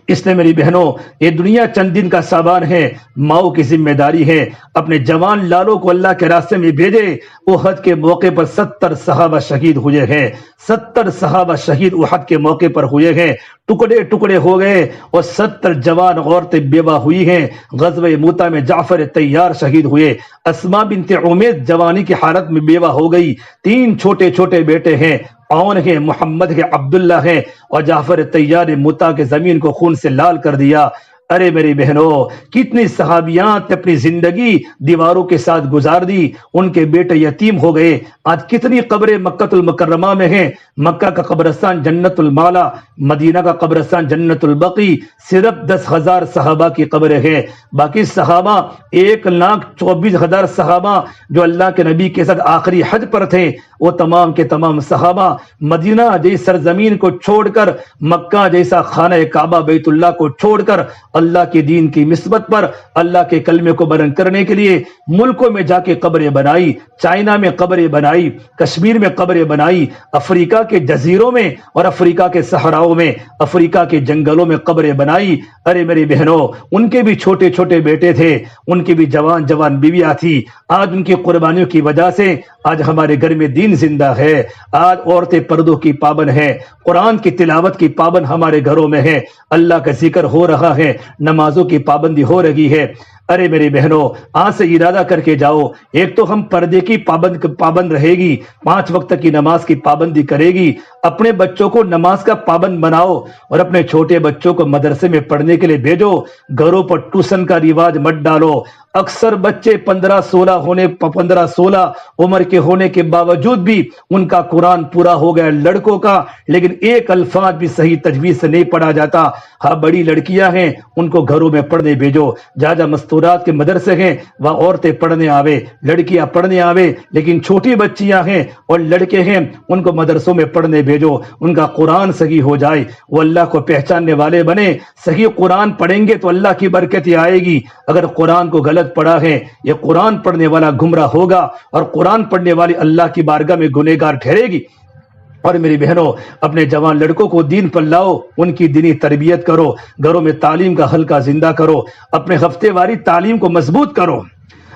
اس لیے میری بہنوں، یہ دنیا چند دن کا سامان ہے، ماؤں کی ذمہ داری ہے اپنے جوان لالوں کو اللہ کے راستے میں بھیجے۔ احد کے موقع پر 70 صحابہ شہید ہوئے ہیں، 70 صحابہ شہید احد کے موقع پر ہوئے ہیں، ٹکڑے ٹکڑے ہو گئے، اور 70 جوان عورتیں بیوہ ہوئی ہیں۔ غزوہ موتا میں جعفر طیار شہید ہوئے، اسماء بنت عمیس جوانی کی حالت میں بیوہ ہو گئی، 3 چھوٹے چھوٹے بیٹے ہیں، عون ہے، محمد ہے، عبداللہ ہے، اور جعفر طیار نے موتا کے زمین کو خون سے لال کر دیا۔ ارے میری بہنوں، کتنی صحابیات نے اپنی زندگی دیواروں کے ساتھ گزار دی، ان کے بیٹے یتیم ہو گئے۔ آج کتنی قبریں مکہ المکرمہ میں ہیں، مکہ کا قبرستان جنت المالا، مدینہ کا قبرستان جنت البقی، صرف 10,000 صحابہ کی قبریں ہیں، باقی صحابہ 1,24,000 صحابہ جو اللہ کے نبی کے ساتھ آخری حج پر تھے، وہ تمام کے تمام صحابہ مدینہ جیسی سرزمین کو چھوڑ کر، مکہ جیسا خانہ کعبہ بیت اللہ کو چھوڑ کر، اللہ کے دین کی نسبت پر، اللہ کے کلمے کو بلند کرنے کے لیے ملکوں میں جا کے قبریں بنائی، چائنا میں قبریں بنائی، کشمیر میں قبریں بنائی، افریقہ کے جزیروں میں اور افریقہ کے صحراؤں میں، افریقہ کے جنگلوں میں قبریں بنائی۔ ارے میری بہنوں، ان کے بھی چھوٹے چھوٹے بیٹے تھے، ان کی بھی جوان جوان بیویاں تھی۔ آج ان کی قربانیوں کی وجہ سے آج ہمارے گھر میں دین زندہ ہے، آج عورتیں پردوں کی پابند ہیں، قرآن کی تلاوت کی پابند ہمارے گھروں میں ہے، اللہ کا ذکر ہو رہا ہے، نمازوں کی پابندی ہو رہی ہے۔ ارے میری بہنوں، آج سے ارادہ کر کے جاؤ، ایک تو ہم پردے کی پابند رہے گی، 5 وقت کی نماز کی پابندی کرے گی، اپنے بچوں کو نماز کا پابند بناؤ اور اپنے چھوٹے بچوں کو مدرسے میں پڑھنے کے لیے بھیجو، گھروں پر ٹیوشن کا رواج مت ڈالو۔ اکثر بچے 15-16 عمر کے ہونے کے باوجود بھی ان کا قرآن پورا ہو گیا لڑکوں کا، لیکن ایک الفاظ بھی صحیح تجویز سے نہیں پڑھا جاتا۔ ہاں بڑی لڑکیاں ہیں ان کو گھروں میں پڑھنے بھیجو، جہاں مستورات کے مدرسے ہیں وہاں عورتیں پڑھنے آوے، لڑکیاں پڑھنے آوے، لیکن چھوٹی بچیاں ہیں اور لڑکے ہیں ان کو مدرسوں میں پڑھنے بھیجو، ان کا قرآن صحیح ہو جائے، وہ اللہ کو پہچاننے والے بنے۔ صحیح قرآن پڑھیں گے تو اللہ کی برکتیں آئے گی، اگر قرآن کو غلط پڑھا ہے یہ قرآن پڑھنے والا گمراہ ہوگا اور قرآن پڑھنے والی اللہ کی بارگاہ میں گنہگار ٹھہرے گی۔ اور میری بہنوں، اپنے جوان لڑکوں کو دین پر لاؤ، ان کی دینی تربیت کرو، گھروں میں تعلیم کا حلقہ زندہ کرو، اپنے ہفتے واری تعلیم کو مضبوط کرو،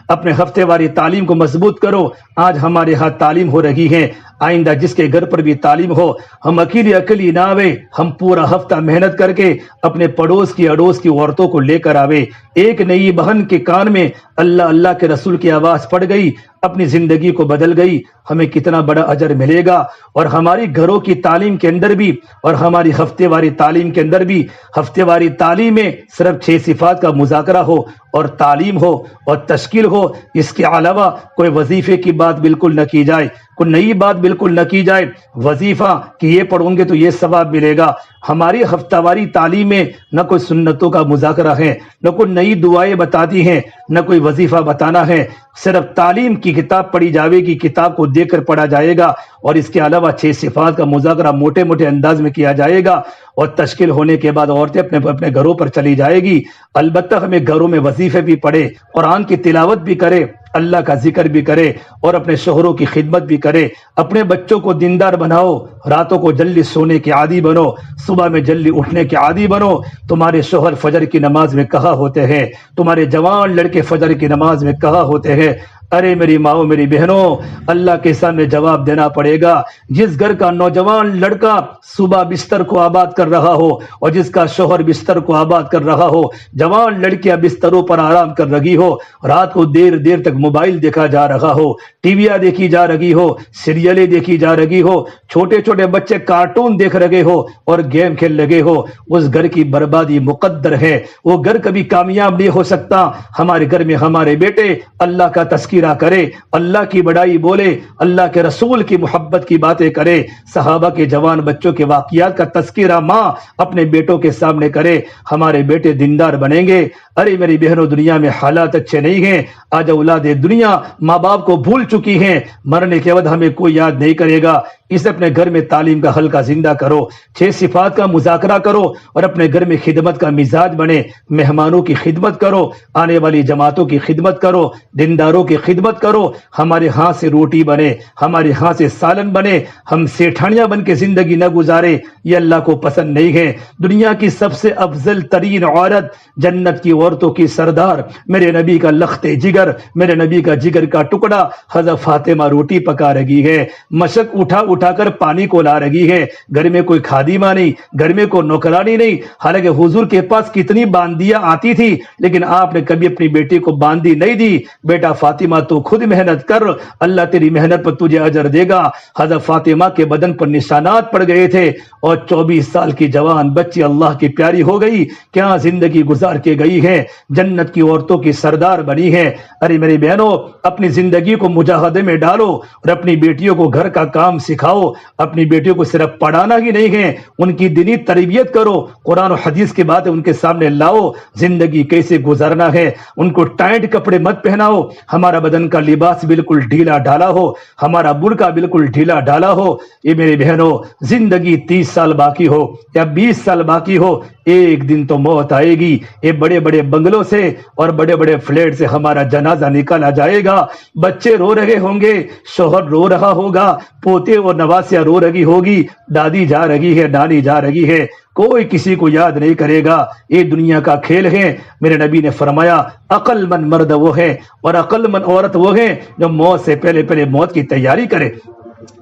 اپنے ہفتے واری تعلیم کو مضبوط کرو۔ آج ہمارے ہاں تعلیم ہو رہی ہے، آئندہ جس کے گھر پر بھی تعلیم ہو، ہم اکیلی نہ آوے، ہم پورا ہفتہ محنت کر کے اپنے پڑوس کی اڑوس کی عورتوں کو لے کر آوے۔ ایک نئی بہن کے کان میں اللہ کے رسول کی آواز پڑ گئی، اپنی زندگی کو بدل گئی، ہمیں کتنا بڑا اجر ملے گا۔ اور ہماری گھروں کی تعلیم کے اندر بھی اور ہماری ہفتے واری تعلیم کے اندر بھی، ہفتے واری تعلیم میں صرف 6 صفات کا مذاکرہ ہو اور تعلیم ہو اور تشکیل ہو، اس کے علاوہ کوئی وظیفے کی بات بالکل نہ کی جائے، کوئی نئی بات بالکل نہ کی جائے۔ وظیفہ کہ یہ پڑھوں گے تو یہ ثواب ملے گا، ہماری ہفتہ واری تعلیم میں نہ کوئی سنتوں کا مذاکرہ ہے، نہ کوئی نئی دعائیں بتاتی ہیں، نہ کوئی وظیفہ بتانا ہے، صرف تعلیم کی کتاب پڑھی جاوے گی، کتاب کو دیکھ کر پڑھا جائے گا، اور اس کے علاوہ 6 صفات کا مذاکرہ موٹے انداز میں کیا جائے گا، اور تشکیل ہونے کے بعد عورتیں اپنے گھروں پر چلی جائے گی۔ البتہ ہمیں گھروں میں وظیفے بھی پڑھے، قرآن کی تلاوت بھی کرے، اللہ کا ذکر بھی کرے، اور اپنے شوہروں کی خدمت بھی کرے۔ اپنے بچوں کو دیندار بناؤ، راتوں کو جلدی سونے کے عادی بنو، صبح میں جلدی اٹھنے کے عادی بنو۔ تمہارے شوہر فجر کی نماز میں کہاں ہوتے ہیں؟ تمہارے جوان لڑکے فجر کی نماز میں کہاں ہوتے ہیں؟ ارے میری ماؤں، میری بہنوں، اللہ کے سامنے جواب دینا پڑے گا۔ جس گھر کا نوجوان لڑکا صبح بستر کو آباد کر رہا ہو اور جس کا شوہر بستر کو آباد کر رہا ہو، جوان لڑکیاں بستروں پر آرام کر رہی ہو، رات کو دیر تک موبائل دیکھا جا رہا ہو، ٹی ویاں دیکھی جا رہی ہو، سیریلیں دیکھی جا رہی ہو، چھوٹے بچے کارٹون دیکھ رہے ہو اور گیم کھیل لگے ہو، اس گھر کی بربادی مقدر ہے، وہ گھر کبھی کامیاب نہیں ہو سکتا۔ ہمارے گھر میں ہمارے بیٹے اللہ کا تذکرہ کرے، اللہ کی بڑائی بولے، اللہ کے رسول کی محبت کی باتیں کرے، صحابہ کے جوان بچوں کے واقعات کا تذکرہ ماں اپنے بیٹوں کے سامنے کرے، ہمارے بیٹے دیندار بنیں گے۔ ارے میری بہنوں، دنیا میں حالات اچھے نہیں ہیں، آج اولاد دنیا ماں باپ کو بھول چکی ہیں، مرنے کے بعد ہمیں کوئی یاد نہیں کرے گا۔ اس اپنے گھر میں تعلیم کا حلقہ زندہ کرو، 6 صفات کا مذاکرہ کرو، اور اپنے گھر میں خدمت کا مزاج بنے، مہمانوں کی خدمت کرو، آنے والی جماعتوں کی خدمت کرو، دینداروں کی خدمت کرو، ہمارے ہاتھ سے روٹی بنے، ہمارے ہاتھ سے سالن بنے، ہم سیٹھانیاں بن کے زندگی نہ گزارے، یہ اللہ کو پسند نہیں ہے۔ دنیا کی سب سے افضل ترین عورت، جنت کی عورتوں کی سردار، میرے نبی کا لخت جگر، میرے نبی کا جگر کا ٹکڑا حضرت فاطمہ روٹی پکا رہی ہے، مشق اٹھا کر پانی کو لا رہی ہے، گھر میں کوئی خادمہ نہیں، گھر میں کوئی نوکرانی نہیں۔ حالانکہ حضور کے پاس کتنی باندیاں آتی تھی، لیکن آپ نے کبھی اپنی بیٹی کو باندی نہیں دی۔ بیٹا فاطمہ تو خود محنت کر، اللہ تیری محنت پر تجھے اجر دے گا۔ حضرت فاطمہ کے بدن پر نشانات پڑ گئے تھے اور 24 سال کی جوان بچی اللہ کی پیاری ہو گئی، کیا زندگی گزار کے گئی ہے، جنت کی عورتوں کی سردار بنی ہے۔ ارے میری بہنوں، اپنی زندگی کو مجاہدے میں ڈالو اور اپنی بیٹیوں کو گھر کا کام سکھاؤ، اپنی بیٹیوں کو صرف پڑھانا ہی نہیں ہے، ان کی دینی تربیت کرو، قرآن و حدیث کی باتیں ان کے سامنے لاؤ، زندگی کیسے گزارنا ہے، ان کو ٹائٹ کپڑے مت پہناؤ، ہمارا بدن کا لباس بالکل ڈھیلا ڈالا ہو، ہمارا برقع بالکل ڈھیلا ڈالا ہو۔ یہ میرے بہنوں، زندگی 30 سال باقی ہو یا 20 سال باقی ہو، ایک دن تو موت آئے گی۔ یہ بڑے بڑے بنگلوں سے اور بڑے بڑے فلیٹ سے ہمارا جنازہ نکالا جائے گا، بچے رو رہے ہوں گے، شوہر رو رہا ہوگا، پوتے اور نواسیاں رو رہی ہوگی، دادی جا رہی ہے، نانی جا رہی ہے، کوئی کسی کو یاد نہیں کرے گا۔ یہ دنیا کا کھیل ہے۔ میرے نبی نے فرمایا عقل مند مرد وہ ہے اور عقل مند عورت وہ ہے جو موت سے پہلے موت کی تیاری کرے۔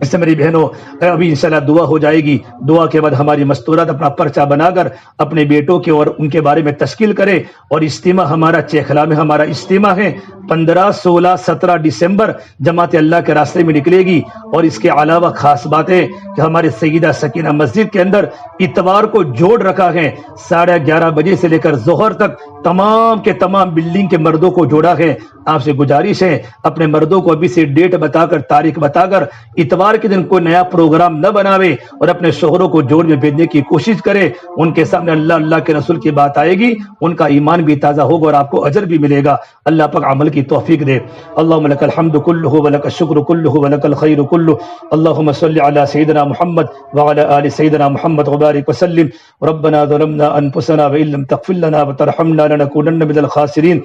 اس سے میری بہنوں ابھی انشاءاللہ دعا ہو جائے گی، دعا کے بعد ہماری مستورات اپنا پرچہ بنا کر اپنے بیٹوں کے اور ان کے بارے میں تشکیل کرے۔ اور اجتماع ہمارا چیخلا میں ہمارا اجتماع ہے 15، 16، 17 دسمبر جماعت اللہ کے راستے میں نکلے گی۔ اور اس کے علاوہ خاص بات ہے کہ ہمارے سیدہ سکینہ مسجد کے اندر اتوار کو جوڑ رکھا ہے، 11:30 بجے سے لے کر ظہر تک تمام کے تمام بلڈنگ کے مردوں کو جوڑا ہے۔ آپ سے گزارش ہے اپنے مردوں کو ابھی سے ڈیٹ بتا کر، تاریخ بتا کر، اتوار کے دن کوئی نیا پروگرام نہ بناوے اور اپنے شوہروں کو جوڑ میں بھیجنے کی کوشش کرے۔ ان کے سامنے اللہ کے رسول کی بات آئے گی، ان کا ایمان بھی تازہ ہوگا اور آپ کو اجر بھی ملے گا۔ اللہ پاک عمل کی توفیق دے۔ اللہم لک الحمد کلہ ولک الشکر کلہ ولک الخیر کلہ۔ اللہم صلی علی سیدنا محمد وعلی آل سیدنا محمد وبارک وسلم۔ ربنا ظلمنا انفسنا وان لم تغفر لنا وترحمنا لنکونن من الخاسرین۔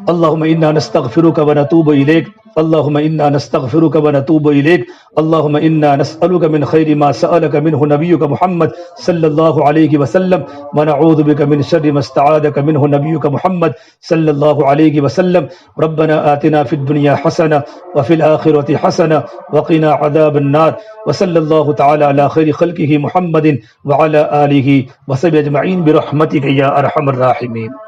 اللهم إنا نستغفرك ونتوب إليك، اللهم إنا نستغفرك ونتوب إليك، اللهم إنا نسألك من خير ما سألك منه نبيك محمد صلى الله عليه وسلم، ونعوذ بك من شر ما استعاذك منه نبيك محمد صلى الله عليه وسلم۔ ربنا آتنا في الدنيا حسنة وفي الآخرة حسنة وقنا عذاب النار، وصلى الله تعالى على خير خلقه محمد وعلى آله وصحبه أجمعين برحمتك يا أرحم الراحمين۔